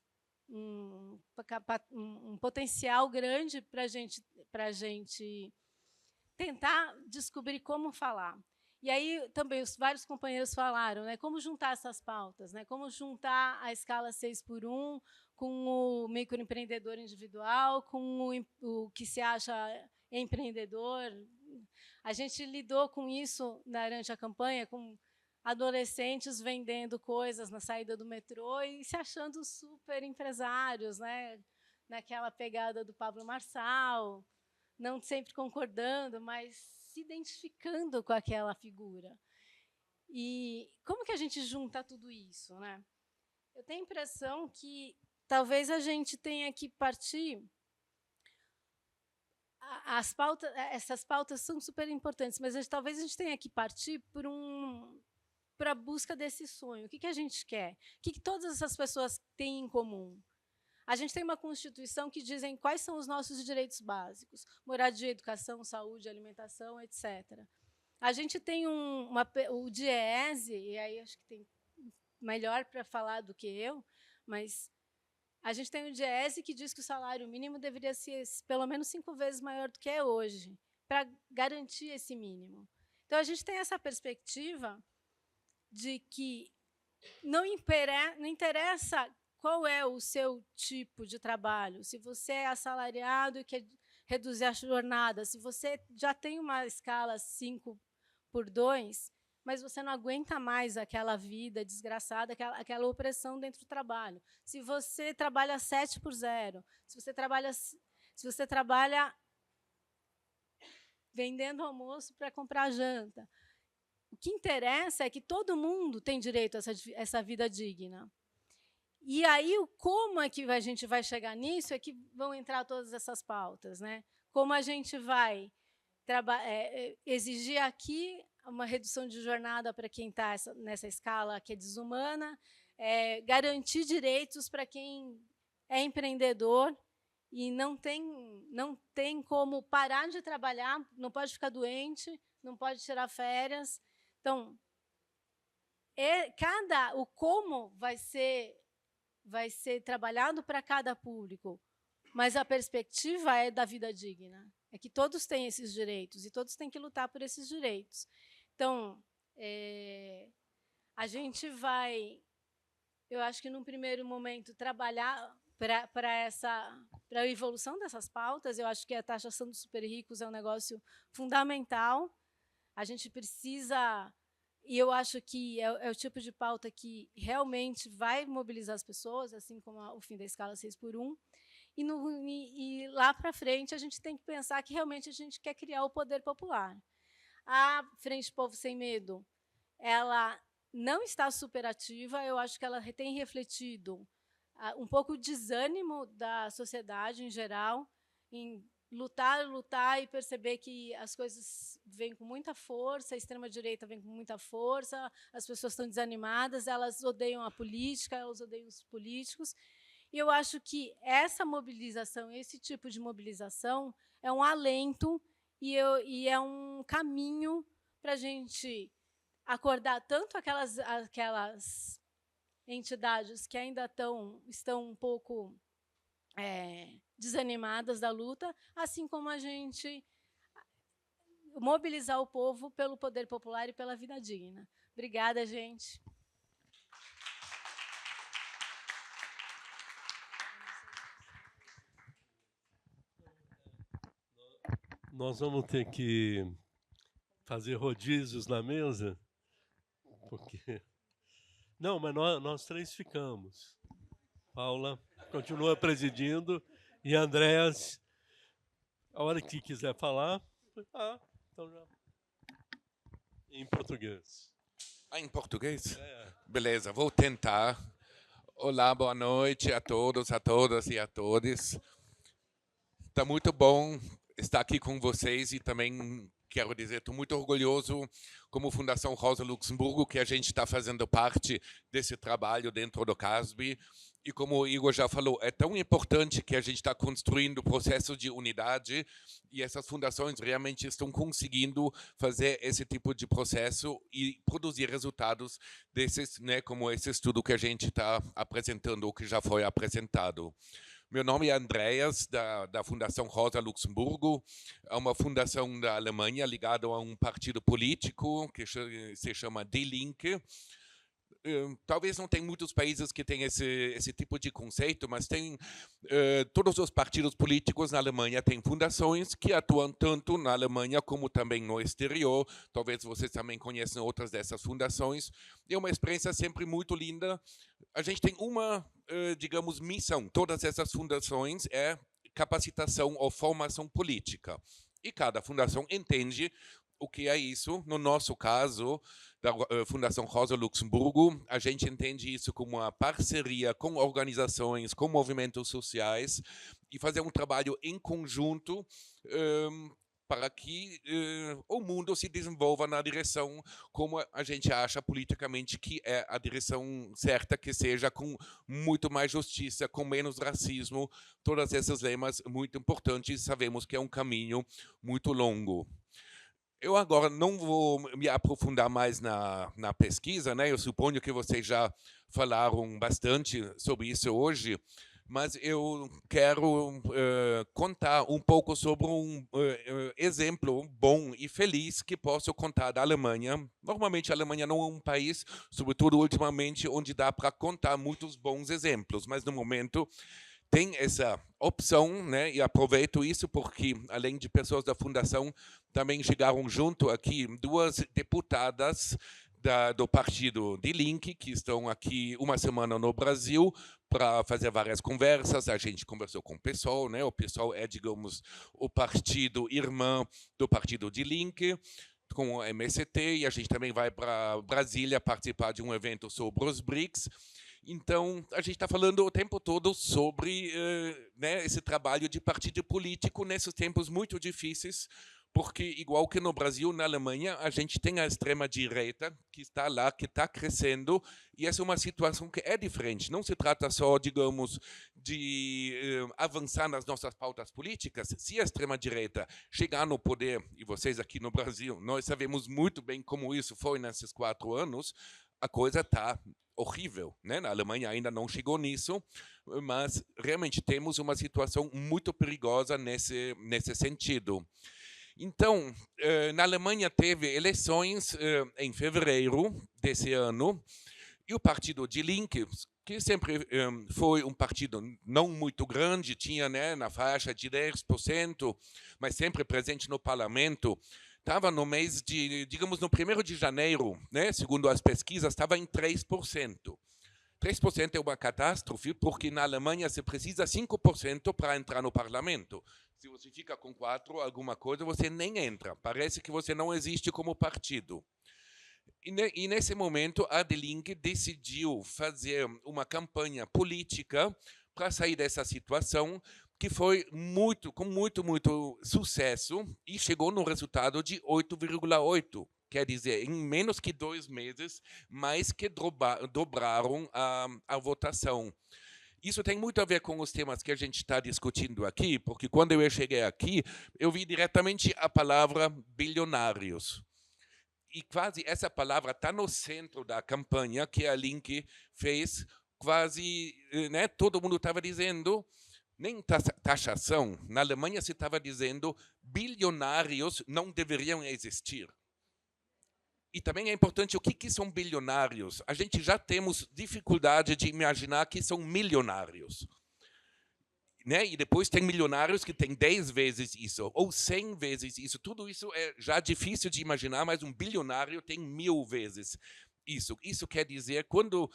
potencial grande para a gente tentar descobrir como falar. E aí, também, os vários companheiros falaram, né, como juntar essas pautas, né, como juntar a escala 6x1 com o microempreendedor individual, com o que se acha empreendedor. A gente lidou com isso durante a campanha, com adolescentes vendendo coisas na saída do metrô e se achando super empresários, né, naquela pegada do Pablo Marçal, não sempre concordando, mas se identificando com aquela figura. E como que a gente junta tudo isso, né? Eu tenho a impressão que talvez a gente tenha que partir. Essas pautas são super importantes, mas talvez a gente tenha que partir para a busca desse sonho. O que a gente quer? O que todas essas pessoas têm em comum? A gente tem uma Constituição que diz quais são os nossos direitos básicos: moradia, educação, saúde, alimentação, etc. A gente tem o DIEESE, e aí acho que tem melhor para falar do que eu, mas a gente tem o DIEESE que diz que o salário mínimo deveria ser pelo menos 5 vezes maior do que é hoje, para garantir esse mínimo. Então, a gente tem essa perspectiva de que não interessa qual é o seu tipo de trabalho, se você é assalariado e quer reduzir a jornada, se você já tem uma escala 5x2, mas você não aguenta mais aquela vida desgraçada, aquela opressão dentro do trabalho. Se você trabalha 7x0, se você trabalha vendendo almoço para comprar janta, o que interessa é que todo mundo tem direito a essa vida digna. E aí, como é que a gente vai chegar nisso é que vão entrar todas essas pautas, né? Como a gente vai exigir aqui uma redução de jornada para quem está nessa escala que é desumana, garantir direitos para quem é empreendedor e não tem como parar de trabalhar, não pode ficar doente, não pode tirar férias. Então, o como vai ser trabalhado para cada público, mas a perspectiva é da vida digna. É que todos têm esses direitos e todos têm que lutar por esses direitos. Então, a gente vai, eu acho que, num primeiro momento, trabalhar para a evolução dessas pautas. Eu acho que a taxação dos super ricos é um negócio fundamental. A gente precisa, e eu acho que é o tipo de pauta que realmente vai mobilizar as pessoas, assim como o fim da escala 6x1. E lá para frente, a gente tem que pensar que realmente a gente quer criar o poder popular. A Frente Povo Sem Medo, ela não está superativa. Eu acho que ela tem refletido um pouco o desânimo da sociedade em geral, em lutar e perceber que as coisas vêm com muita força, a extrema-direita vem com muita força, as pessoas estão desanimadas, elas odeiam a política, elas odeiam os políticos. E eu acho que essa mobilização, esse tipo de mobilização, é um alento e é um caminho para a gente acordar tanto aquelas entidades que ainda estão um pouco desanimadas da luta, assim como a gente mobilizar o povo pelo poder popular e pela vida digna. Obrigada, gente. Nós vamos ter que fazer rodízios na mesa, porque... Não, mas nós três ficamos. Paula continua presidindo e Andréas, a hora que quiser falar, então já... em português. Em português? É. Beleza, vou tentar. Olá, boa noite a todos, a todas e a todos. Está muito bom estar aqui com vocês e também quero dizer, estou muito orgulhoso como Fundação Rosa Luxemburgo que a gente está fazendo parte desse trabalho dentro do CASB. E como o Igor já falou, é tão importante que a gente está construindo o processo de unidade e essas fundações realmente estão conseguindo fazer esse tipo de processo e produzir resultados desses, né, como esse estudo que a gente está apresentando, ou que já foi apresentado. Meu nome é Andreas, da Fundação Rosa Luxemburgo. É uma fundação da Alemanha ligada a um partido político que se chama Die Linke. Talvez não tem muitos países que têm esse tipo de conceito, mas tem todos os partidos políticos na Alemanha têm fundações que atuam tanto na Alemanha como também no exterior. Talvez vocês também conheçam outras dessas fundações. É uma experiência sempre muito linda. A gente tem uma, digamos, missão. Todas essas fundações é capacitação ou formação política. E cada fundação entende o que é isso. No nosso caso, da Fundação Rosa Luxemburgo, a gente entende isso como uma parceria com organizações, com movimentos sociais e fazer um trabalho em conjunto para que o mundo se desenvolva na direção como a gente acha politicamente que é a direção certa, que seja com muito mais justiça, com menos racismo, todas essas lemas muito importantes, sabemos que é um caminho muito longo. Eu agora não vou me aprofundar mais na pesquisa, né? Eu suponho que vocês já falaram bastante sobre isso hoje, mas eu quero contar um pouco sobre um exemplo bom e feliz que posso contar da Alemanha. Normalmente a Alemanha não é um país, sobretudo ultimamente, onde dá para contar muitos bons exemplos, mas no momento tem essa opção, né? E aproveito isso porque, além de pessoas da Fundação, também chegaram junto aqui duas deputadas do partido Die Linke, que estão aqui uma semana no Brasil para fazer várias conversas. A gente conversou com o PSOL, né? O PSOL é, digamos, o partido irmão do partido Die Linke, com o MST, e a gente também vai para Brasília participar de um evento sobre os BRICS. Então, a gente está falando o tempo todo sobre né, esse trabalho de partido político nesses tempos muito difíceis, porque, igual que no Brasil, na Alemanha, a gente tem a extrema-direita que está lá, que está crescendo, e essa é uma situação que é diferente. Não se trata só, digamos, de avançar nas nossas pautas políticas. Se a extrema-direita chegar no poder, e vocês aqui no Brasil, nós sabemos muito bem como isso foi nesses 4 anos, a coisa está horrível, né? Na Alemanha ainda não chegou nisso, mas realmente temos uma situação muito perigosa nesse sentido. Então, na Alemanha teve eleições em fevereiro desse ano, e o partido Die Linke, que sempre foi um partido não muito grande, tinha, né, na faixa de 10%, mas sempre presente no parlamento, estava no mês de, digamos, no 1º de janeiro, né, segundo as pesquisas, estava em 3%. 3% é uma catástrofe, porque na Alemanha se precisa 5% para entrar no parlamento. Se você fica com 4%, alguma coisa, você nem entra. Parece que você não existe como partido. E nesse momento, a Die Linke decidiu fazer uma campanha política para sair dessa situação, que foi com muito sucesso e chegou no resultado de 8,8%. Quer dizer, em menos que 2 meses, mais que dobraram a votação. Isso tem muito a ver com os temas que a gente está discutindo aqui, porque quando eu cheguei aqui, eu vi diretamente a palavra bilionários. E quase essa palavra está no centro da campanha que a Linke fez, quase, né, todo mundo estava dizendo, nem taxação, na Alemanha se estava dizendo bilionários não deveriam existir. E também é importante o que são bilionários. A gente já temos dificuldade de imaginar que são milionários. Né? E depois tem milionários que têm 10 vezes isso, ou 100 vezes isso. Tudo isso é já difícil de imaginar, mas um bilionário tem 1000 vezes isso. Isso quer dizer, quando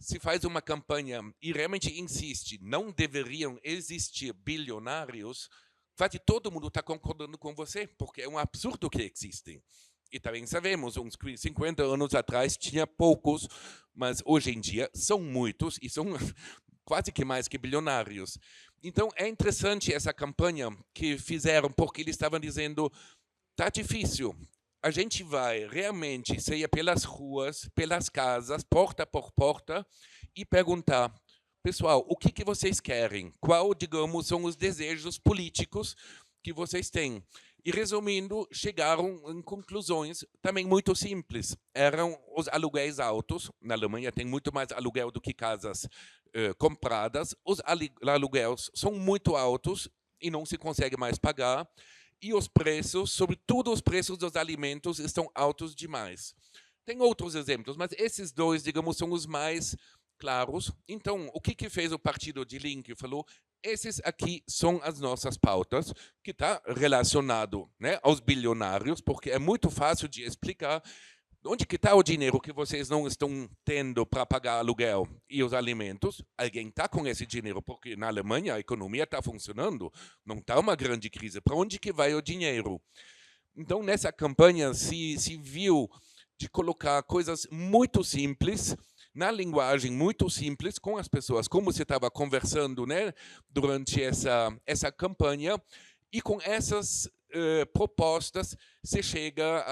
se faz uma campanha e realmente insiste, não deveriam existir bilionários, quase todo mundo está concordando com você, porque é um absurdo que existem. E também sabemos, uns 50 anos atrás tinha poucos, mas hoje em dia são muitos e são quase que mais que bilionários. Então é interessante essa campanha que fizeram, porque eles estavam dizendo, tá difícil. A gente vai realmente sair pelas ruas, pelas casas, porta por porta, e perguntar, pessoal, o que vocês querem? Qual, digamos, são os desejos políticos que vocês têm? E, resumindo, chegaram em conclusões também muito simples. Eram os aluguéis altos. Na Alemanha tem muito mais aluguel do que casas compradas. Os aluguéis são muito altos e não se consegue mais pagar. E os preços, sobretudo os preços dos alimentos, estão altos demais. Tem outros exemplos, mas esses dois, digamos, são os mais claros. Então, o que fez o partido Die Linke? Falou, esses aqui são as nossas pautas, que está relacionado, né, aos bilionários, porque é muito fácil de explicar onde que está o dinheiro que vocês não estão tendo para pagar aluguel e os alimentos. Alguém está com esse dinheiro, porque na Alemanha a economia está funcionando, não está uma grande crise. Para onde que vai o dinheiro? Então, nessa campanha se viu de colocar coisas muito simples, na linguagem muito simples, com as pessoas, como você estava conversando, né, durante essa campanha, e com essas propostas, se chega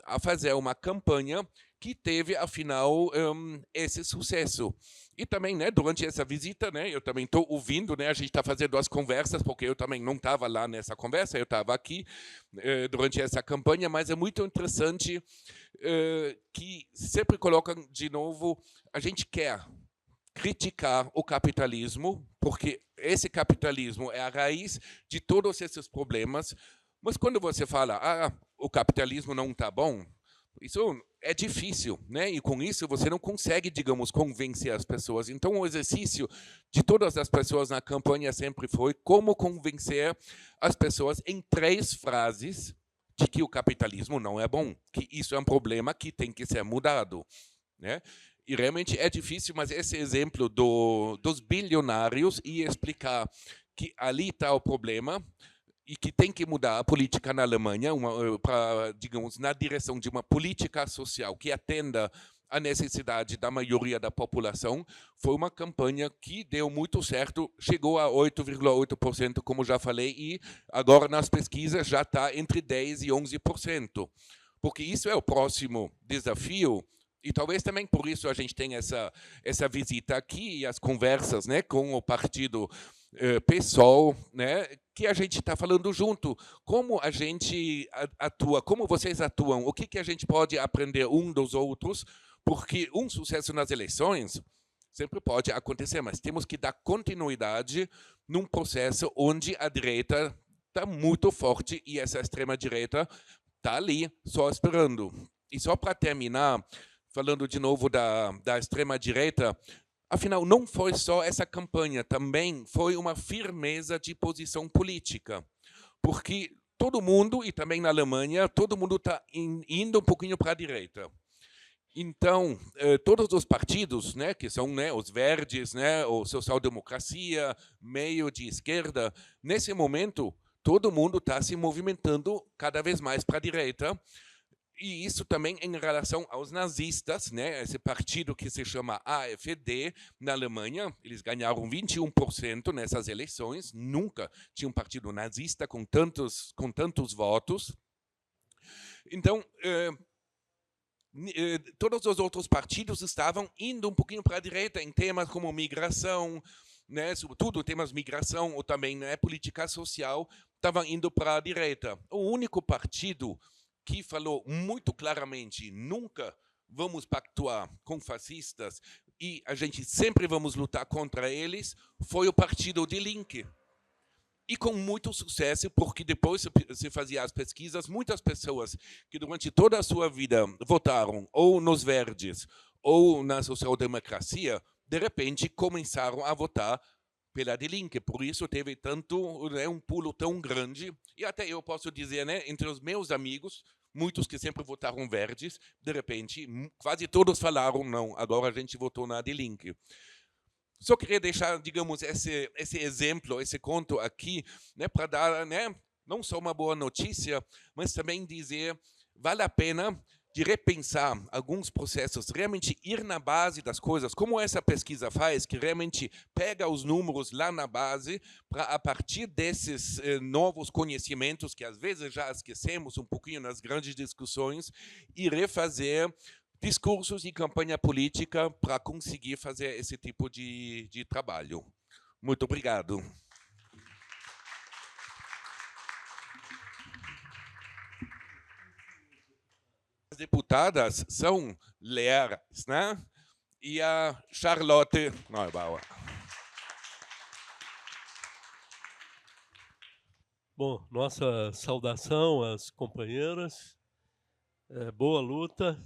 a fazer uma campanha que teve, afinal, esse sucesso. E também, né, durante essa visita, né, eu também estou ouvindo, né, a gente está fazendo as conversas, porque eu também não estava lá nessa conversa, eu estava aqui durante essa campanha, mas é muito interessante que sempre colocam de novo, a gente quer criticar o capitalismo, porque esse capitalismo é a raiz de todos esses problemas, mas quando você fala, o capitalismo não está bom, isso é difícil, né? E com isso você não consegue, digamos, convencer as pessoas. Então o exercício de todas as pessoas na campanha sempre foi como convencer as pessoas em 3 frases de que o capitalismo não é bom, que isso é um problema que tem que ser mudado, né? E realmente é difícil, mas esse exemplo dos bilionários e explicar que ali está o problema e que tem que mudar a política na Alemanha para, digamos, na direção de uma política social que atenda à necessidade da maioria da população, foi uma campanha que deu muito certo, chegou a 8,8%, como já falei, e agora nas pesquisas já está entre 10% e 11%, porque isso é o próximo desafio. E talvez também por isso a gente tem essa visita aqui e as conversas, né, com o partido PSOL, né, que a gente está falando junto. Como a gente atua, como vocês atuam, o que a gente pode aprender um dos outros, porque um sucesso nas eleições sempre pode acontecer, mas temos que dar continuidade num processo onde a direita está muito forte e essa extrema-direita está ali, só esperando. E só para terminar, falando de novo da extrema-direita, afinal, não foi só essa campanha, também foi uma firmeza de posição política. Porque todo mundo, e também na Alemanha, todo mundo está indo um pouquinho para a direita. Então, todos os partidos, né, que são, né, os verdes, né, ou social-democracia, meio de esquerda, nesse momento, todo mundo está se movimentando cada vez mais para a direita. E isso também em relação aos nazistas, né? Esse partido que se chama AfD na Alemanha, eles ganharam 21% nessas eleições, nunca tinha um partido nazista com tantos votos. Então, todos os outros partidos estavam indo um pouquinho para a direita em temas como migração, né? Sobretudo temas migração ou também, né, política social, estavam indo para a direita. O único partido que falou muito claramente, nunca vamos pactuar com fascistas e a gente sempre vamos lutar contra eles, foi o partido Die Linke. E com muito sucesso, porque depois se fazia as pesquisas, muitas pessoas que durante toda a sua vida votaram ou nos verdes ou na social-democracia, de repente começaram a votar pela Die Linke. Por isso teve tanto, né, um pulo tão grande. E até eu posso dizer, né, entre os meus amigos, muitos que sempre votaram verdes, de repente, quase todos falaram, não, agora a gente votou na Die Linke. Só queria deixar, digamos, esse exemplo, esse conto aqui, né, para dar, né, não só uma boa notícia, mas também dizer, vale a pena de repensar alguns processos, realmente ir na base das coisas, como essa pesquisa faz, que realmente pega os números lá na base, para a partir desses novos conhecimentos, que às vezes já esquecemos um pouquinho nas grandes discussões, e refazer discursos e campanha política para conseguir fazer esse tipo de trabalho. Muito obrigado. As deputadas são Leers, né? E a Charlotte Neubauer. Bom, nossa saudação às companheiras, boa luta.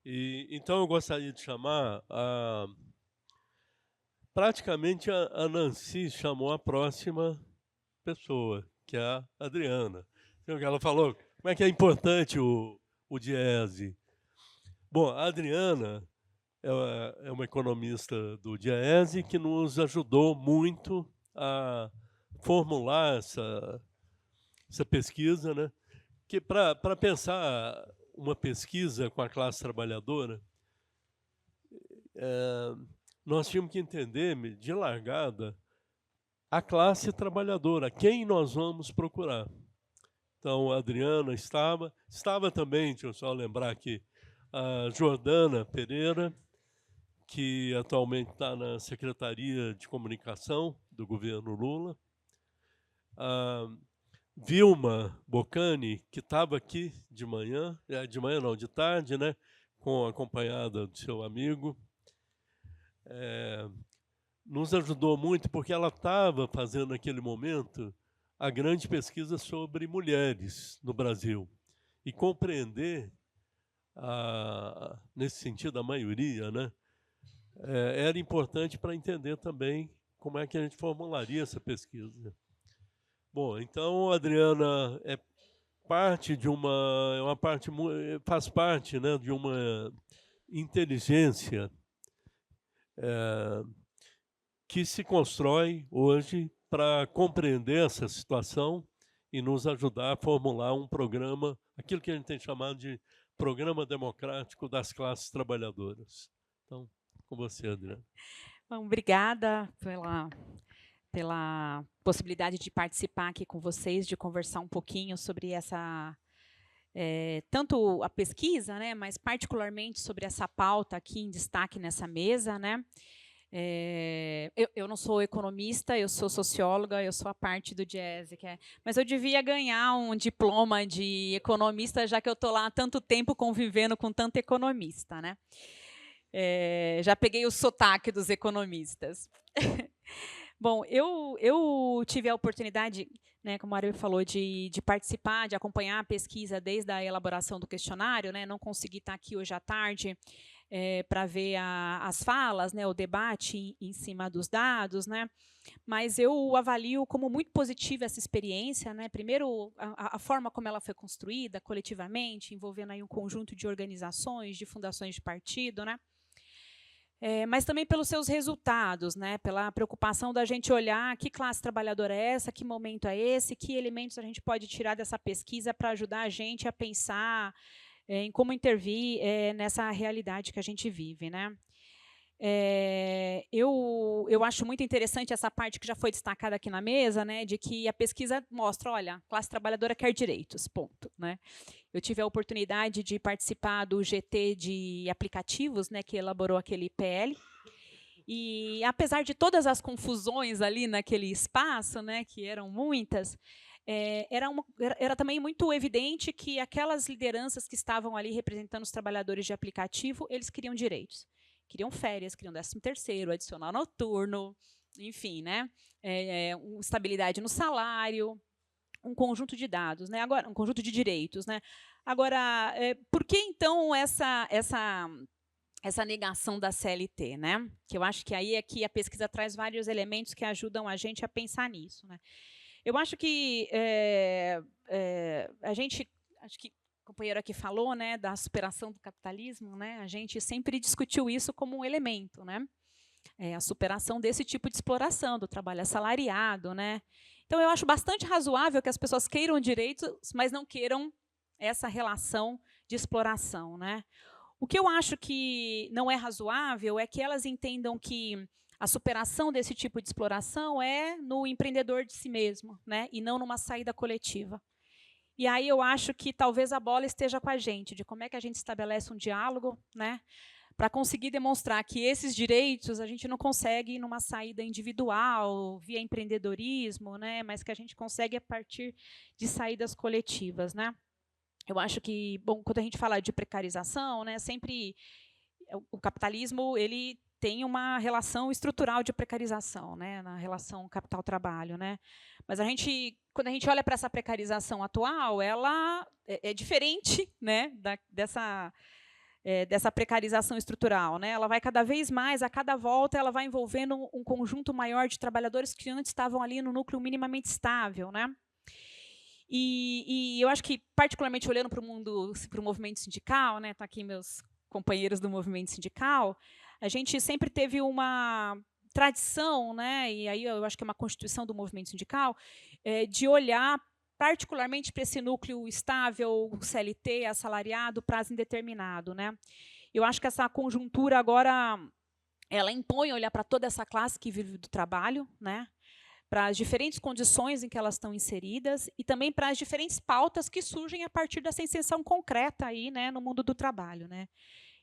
Então eu gostaria de chamar praticamente a Nancy chamou a próxima pessoa, que é a Adriana. Então, ela falou como é que é importante o Diese. Bom, a Adriana é uma economista do Diese que nos ajudou muito a formular essa pesquisa, né? Que para pensar uma pesquisa com a classe trabalhadora, nós tínhamos que entender, de largada, a classe trabalhadora, quem nós vamos procurar. Então, a Adriana estava também, deixa eu só lembrar aqui, a Jordana Pereira, que atualmente está na Secretaria de Comunicação do governo Lula, a Vilma Bocani, que estava aqui de manhã não, de tarde, né, acompanhada do seu amigo, nos ajudou muito porque ela estava fazendo naquele momento a grande pesquisa sobre mulheres no Brasil e compreender, nesse sentido, a maioria, né, era importante para entender também como é que a gente formularia essa pesquisa. Bom, então a Adriana faz parte, né, de uma inteligência que se constrói hoje para compreender essa situação e nos ajudar a formular um programa, aquilo que a gente tem chamado de Programa Democrático das Classes Trabalhadoras. Então, com você, Adriana. Bom, obrigada pela possibilidade de participar aqui com vocês, de conversar um pouquinho sobre essa, tanto a pesquisa, né, mas particularmente sobre essa pauta aqui em destaque nessa mesa, né. Eu não sou economista, eu sou socióloga, eu sou a parte do Diese, mas eu devia ganhar um diploma de economista, já que eu estou lá há tanto tempo convivendo com tanto economista, né. Já peguei o sotaque dos economistas. Bom, eu tive a oportunidade, né, como a Mário falou, de participar, de acompanhar a pesquisa desde a elaboração do questionário, né, não consegui estar aqui hoje à tarde para ver as falas, né, o debate em cima dos dados, né, mas eu avalio como muito positiva essa experiência, né, primeiro a forma como ela foi construída coletivamente, envolvendo aí um conjunto de organizações, de fundações de partido, né, mas também pelos seus resultados, né, pela preocupação da gente olhar que classe trabalhadora é essa, que momento é esse, que elementos a gente pode tirar dessa pesquisa para ajudar a gente a pensar em como intervir nessa realidade que a gente vive, né. Eu acho muito interessante essa parte que já foi destacada aqui na mesa, né, de que a pesquisa mostra, olha, a classe trabalhadora quer direitos, ponto, né. Eu tive a oportunidade de participar do GT de aplicativos, né, que elaborou aquele PL, e apesar de todas as confusões ali naquele espaço, né, que eram muitas, era também muito evidente que aquelas lideranças que estavam ali representando os trabalhadores de aplicativo, eles queriam direitos. Queriam férias, queriam 13º, adicional noturno, enfim, né? Estabilidade no salário, um conjunto de dados, né? Agora, um conjunto de direitos, né? Agora, por que então essa negação da CLT, né? Que eu acho que aí é que a pesquisa traz vários elementos que ajudam a gente a pensar nisso, né? Eu acho que acho que o companheiro aqui falou, né, da superação do capitalismo, né, a gente sempre discutiu isso como um elemento, né, a superação desse tipo de exploração, do trabalho assalariado, né. Então, eu acho bastante razoável que as pessoas queiram direitos, mas não queiram essa relação de exploração, né? O que eu acho que não é razoável é que elas entendam que a superação desse tipo de exploração é no empreendedor de si mesmo, né? E não numa saída coletiva. E aí eu acho que talvez a bola esteja com a gente, de como é que a gente estabelece um diálogo, né? Para conseguir demonstrar que esses direitos a gente não consegue numa saída individual, via empreendedorismo, né? Mas que a gente consegue a partir de saídas coletivas, né? Eu acho que, bom, quando a gente fala de precarização, né, sempre o capitalismo ele tem uma relação estrutural de precarização, né, na relação capital-trabalho, né? Mas quando a gente olha para essa precarização atual, ela é diferente, né, dessa precarização estrutural, né? Ela vai cada vez mais, a cada volta, ela vai envolvendo um conjunto maior de trabalhadores que antes estavam ali no núcleo minimamente estável, né? E eu acho que, particularmente olhando para o movimento sindical, né, estão aqui meus companheiros do movimento sindical, a gente sempre teve uma tradição, né, e aí eu acho que é uma constituição do movimento sindical, de olhar particularmente para esse núcleo estável, CLT, assalariado, prazo indeterminado, né? Eu acho que essa conjuntura agora ela impõe olhar para toda essa classe que vive do trabalho, né? Para as diferentes condições em que elas estão inseridas e também para as diferentes pautas que surgem a partir dessa inserção concreta aí, né, no mundo do trabalho, né?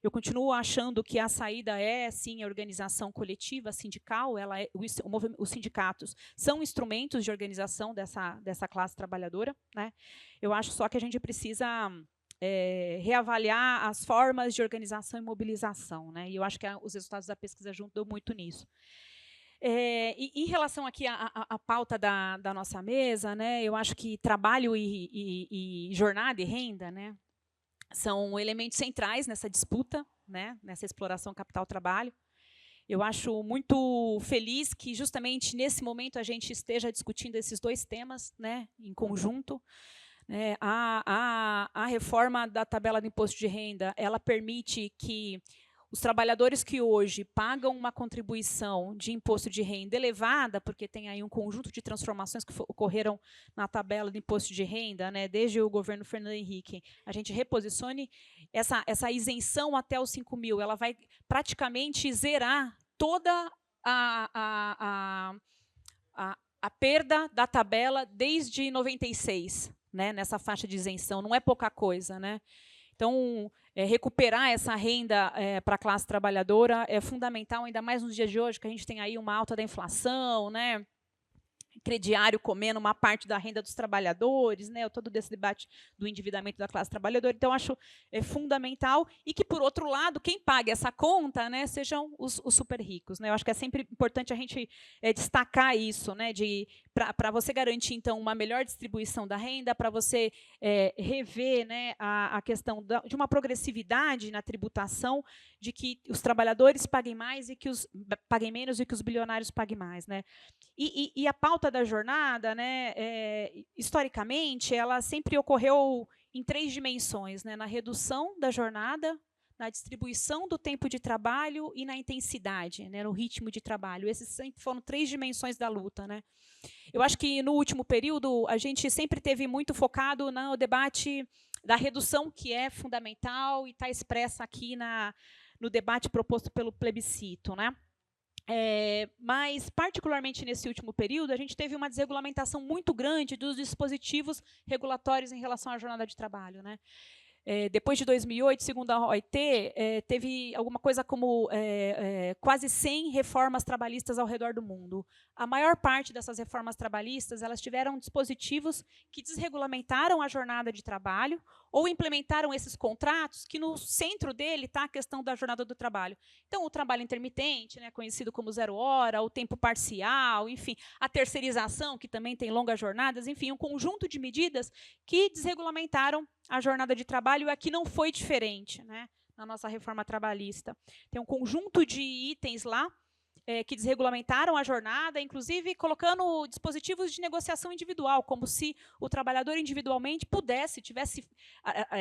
Eu continuo achando que a saída é, sim, a organização coletiva, sindical. Os sindicatos são instrumentos de organização dessa classe trabalhadora, né? Eu acho só que a gente precisa reavaliar as formas de organização e mobilização, né? E eu acho que os resultados da pesquisa ajudam muito nisso. E em relação aqui à pauta da nossa mesa, né, eu acho que trabalho e jornada e renda, né, são elementos centrais nessa disputa, né, nessa exploração capital-trabalho. Eu acho muito feliz que, justamente nesse momento, a gente esteja discutindo esses dois temas, né, em conjunto. A reforma da tabela do imposto de renda, ela permite que os trabalhadores que hoje pagam uma contribuição de imposto de renda elevada, porque tem aí um conjunto de transformações que ocorreram na tabela do imposto de renda, né, desde o governo Fernando Henrique, a gente reposicione essa isenção até os 5 mil, ela vai praticamente zerar toda a perda da tabela desde 96, né, nessa faixa de isenção, não é pouca coisa, né? Então, recuperar essa renda para a classe trabalhadora é fundamental, ainda mais nos dias de hoje, que a gente tem aí uma alta da inflação, né? Crediário comendo uma parte da renda dos trabalhadores, né? Todo desse debate do endividamento da classe trabalhadora. Então, acho fundamental e que, por outro lado, quem pague essa conta, né, sejam os super ricos, né? Eu acho que é sempre importante a gente destacar isso, né? Para você garantir, então, uma melhor distribuição da renda, para você rever, né, a questão de uma progressividade na tributação, de que os trabalhadores paguem mais e que paguem menos e que os bilionários paguem mais, né? E a pauta da jornada, né, historicamente, ela sempre ocorreu em 3 dimensões, né, na redução da jornada, na distribuição do tempo de trabalho e na intensidade, né, no ritmo de trabalho. Essas sempre foram 3 dimensões da luta, né? Eu acho que no último período a gente sempre teve muito focado no debate da redução, que é fundamental e está expressa aqui no debate proposto pelo plebiscito, né? Mas, particularmente nesse último período, a gente teve uma desregulamentação muito grande dos dispositivos regulatórios em relação à jornada de trabalho, né? Depois de 2008, segundo a OIT, teve alguma coisa como quase 100 reformas trabalhistas ao redor do mundo. A maior parte dessas reformas trabalhistas, elas tiveram dispositivos que desregulamentaram a jornada de trabalho ou implementaram esses contratos que no centro dele está a questão da jornada do trabalho. Então, o trabalho intermitente, né, conhecido como 0 hora, o tempo parcial, enfim, a terceirização, que também tem longas jornadas, enfim, um conjunto de medidas que desregulamentaram a jornada de trabalho, e aqui não foi diferente, né, na nossa reforma trabalhista. Tem um conjunto de itens lá que desregulamentaram a jornada, inclusive colocando dispositivos de negociação individual, como se o trabalhador individualmente tivesse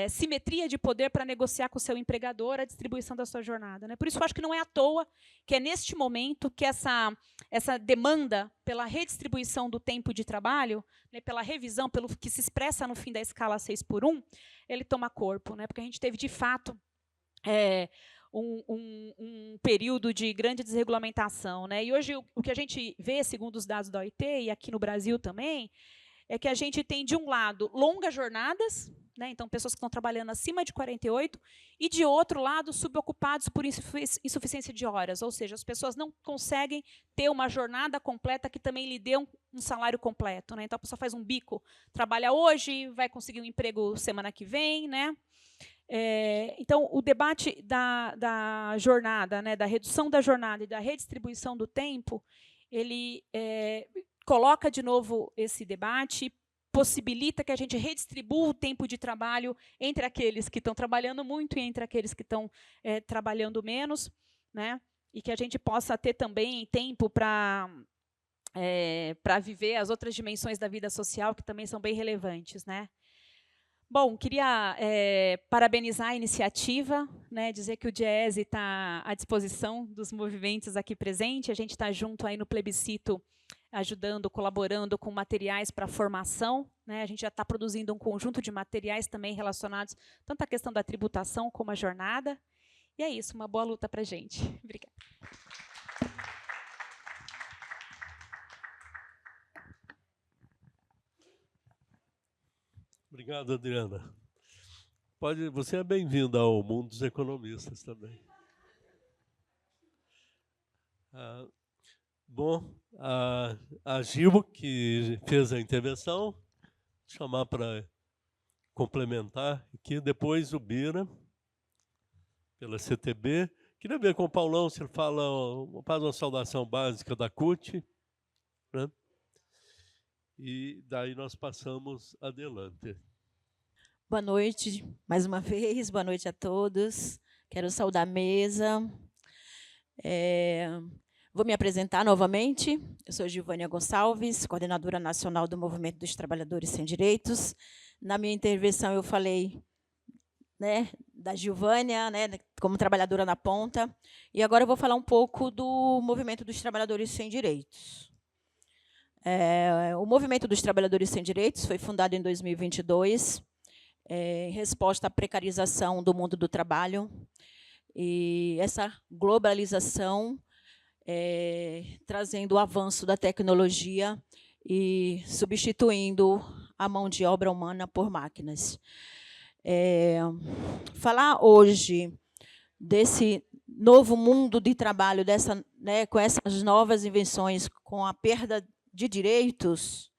simetria de poder para negociar com o seu empregador a distribuição da sua jornada, né? Por isso, eu acho que não é à toa que é neste momento que essa demanda pela redistribuição do tempo de trabalho, né, pela revisão, pelo que se expressa no fim da escala 6x1, ele toma corpo, né? Porque a gente teve, de fato, um período de grande desregulamentação, né? E hoje o que a gente vê, segundo os dados da OIT, e aqui no Brasil também, é que a gente tem, de um lado, longas jornadas, né? Então, pessoas que estão trabalhando acima de 48, e, de outro lado, subocupados por insuficiência de horas, ou seja, as pessoas não conseguem ter uma jornada completa que também lhe dê um salário completo, né? Então, a pessoa faz um bico, trabalha hoje, vai conseguir um emprego semana que vem, né? Então, o debate da jornada, né, da redução da jornada e da redistribuição do tempo, ele coloca de novo esse debate, possibilita que a gente redistribua o tempo de trabalho entre aqueles que estão trabalhando muito e entre aqueles que estão trabalhando menos, né, e que a gente possa ter também tempo para viver as outras dimensões da vida social, que também são bem relevantes, né. Bom, queria parabenizar a iniciativa, né, dizer que o Diese está à disposição dos movimentos aqui presentes. A gente está junto aí no plebiscito, ajudando, colaborando com materiais para formação, né. A gente já está produzindo um conjunto de materiais também relacionados tanto à questão da tributação como à jornada. E é isso, uma boa luta para a gente. Obrigada. Obrigado, Adriana. Você é bem-vinda ao mundo dos economistas também. Bom, a Gil, que fez a intervenção, vou chamar para complementar aqui, depois o Bira, pela CTB. Queria ver com o Paulão se ele faz uma saudação básica da CUT, né? E daí nós passamos adiante. Boa noite, mais uma vez. Boa noite a todos. Quero saudar a mesa. Vou me apresentar novamente. Eu sou Gilvânia Gonçalves, coordenadora nacional do Movimento dos Trabalhadores Sem Direitos. Na minha intervenção, eu falei, né, da Gilvânia, né, como trabalhadora na ponta. E agora eu vou falar um pouco do Movimento dos Trabalhadores Sem Direitos. O Movimento dos Trabalhadores Sem Direitos foi fundado em 2022, em resposta à precarização do mundo do trabalho. E essa globalização trazendo o avanço da tecnologia e substituindo a mão de obra humana por máquinas. Falar hoje desse novo mundo de trabalho, com essas novas invenções, com a perda de direitos,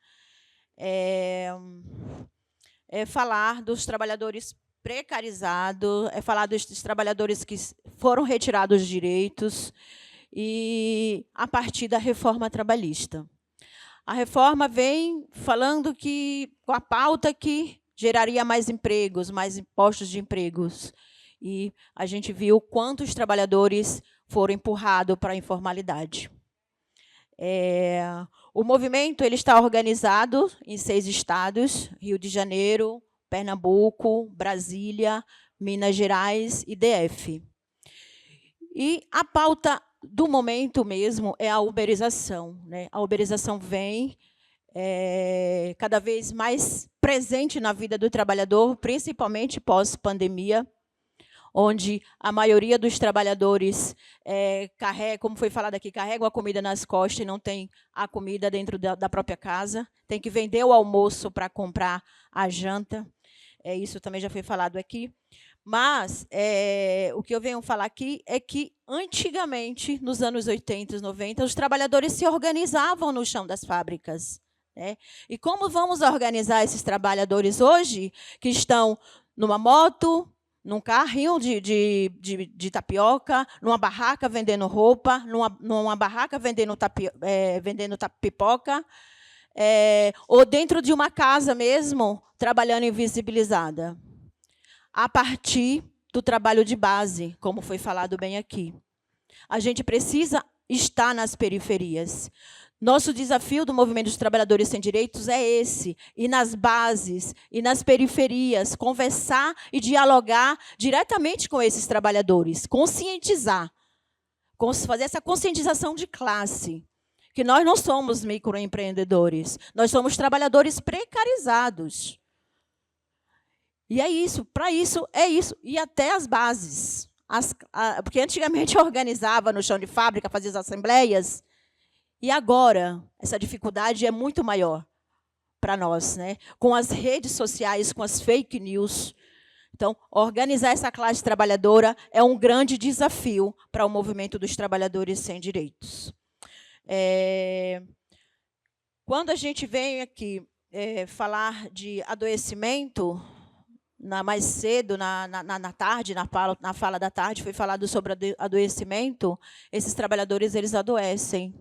falar dos trabalhadores precarizados, falar dos trabalhadores que foram retirados os direitos, e a partir da reforma trabalhista. A reforma vem falando com a pauta que geraria mais empregos, mais postos de empregos. E a gente viu quantos trabalhadores foram empurrados para a informalidade. O movimento ele está organizado em 6 estados: Rio de Janeiro, Pernambuco, Brasília, Minas Gerais e DF. E a pauta do momento mesmo é a uberização, né? A uberização vem cada vez mais presente na vida do trabalhador, principalmente pós-pandemia, onde a maioria dos trabalhadores como foi falado aqui, carregam a comida nas costas e não tem a comida dentro da própria casa, tem que vender o almoço para comprar a janta. Isso também já foi falado aqui. Mas o que eu venho falar aqui é que, antigamente, nos anos 80 e 90, os trabalhadores se organizavam no chão das fábricas, né? E como vamos organizar esses trabalhadores hoje, que estão numa moto, num carrinho de tapioca, numa barraca vendendo roupa, numa barraca vendendo pipoca, ou dentro de uma casa mesmo, trabalhando invisibilizada, a partir do trabalho de base, como foi falado bem aqui. A gente precisa está nas periferias. Nosso desafio do Movimento dos Trabalhadores Sem Direitos é esse, ir nas bases, ir nas periferias, conversar e dialogar diretamente com esses trabalhadores, conscientizar, fazer essa conscientização de classe, que nós não somos microempreendedores, nós somos trabalhadores precarizados. E é isso, para isso, é isso, e até as bases. Porque antigamente eu organizava no chão de fábrica, fazia as assembleias, e agora essa dificuldade é muito maior para nós, né? Com as redes sociais, com as fake news. Então, organizar essa classe trabalhadora é um grande desafio para o movimento dos trabalhadores sem direitos. Quando a gente vem aqui falar de adoecimento, mais cedo, na tarde, na fala da tarde, foi falado sobre adoecimento, esses trabalhadores eles adoecem.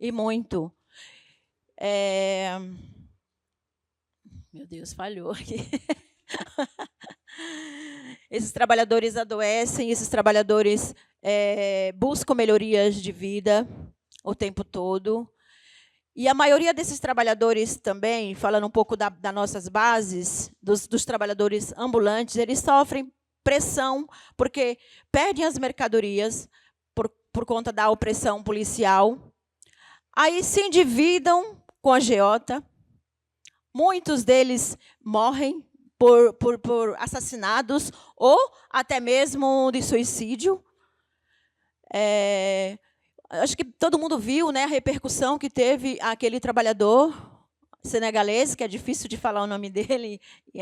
E muito. Meu Deus, falhou aqui. Esses trabalhadores adoecem, esses trabalhadores buscam melhorias de vida o tempo todo. E a maioria desses trabalhadores também, falando um pouco das nossas bases, dos trabalhadores ambulantes, eles sofrem pressão porque perdem as mercadorias por conta da opressão policial. Aí se endividam com a agiota. Muitos deles morrem por assassinados ou até mesmo de suicídio. Acho que todo mundo viu, né, a repercussão que teve aquele trabalhador senegalês, que é difícil de falar o nome dele,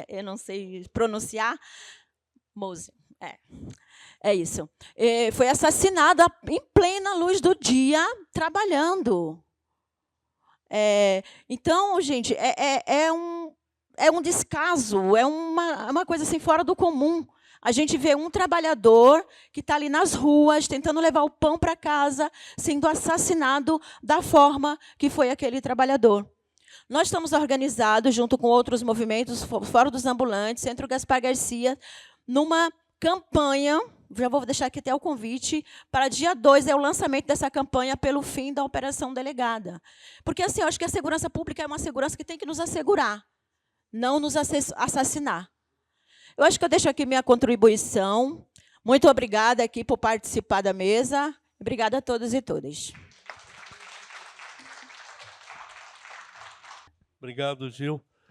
eu não sei pronunciar. Mose. É isso. Foi assassinado em plena luz do dia, trabalhando. Então, gente, é um descaso, é uma coisa assim fora do comum. A gente vê um trabalhador que está ali nas ruas, tentando levar o pão para casa, sendo assassinado da forma que foi aquele trabalhador. Nós estamos organizados, junto com outros movimentos, Fórum dos Ambulantes, Centro Gaspar Garcia, numa campanha, já vou deixar aqui até o convite, para dia 2 é o lançamento dessa campanha pelo fim da Operação Delegada. Porque assim, eu acho que a segurança pública é uma segurança que tem que nos assegurar, não nos assassinar. Eu acho que eu deixo aqui minha contribuição. Muito obrigada aqui por participar da mesa. Obrigada a todos e todas. Obrigado, Gil.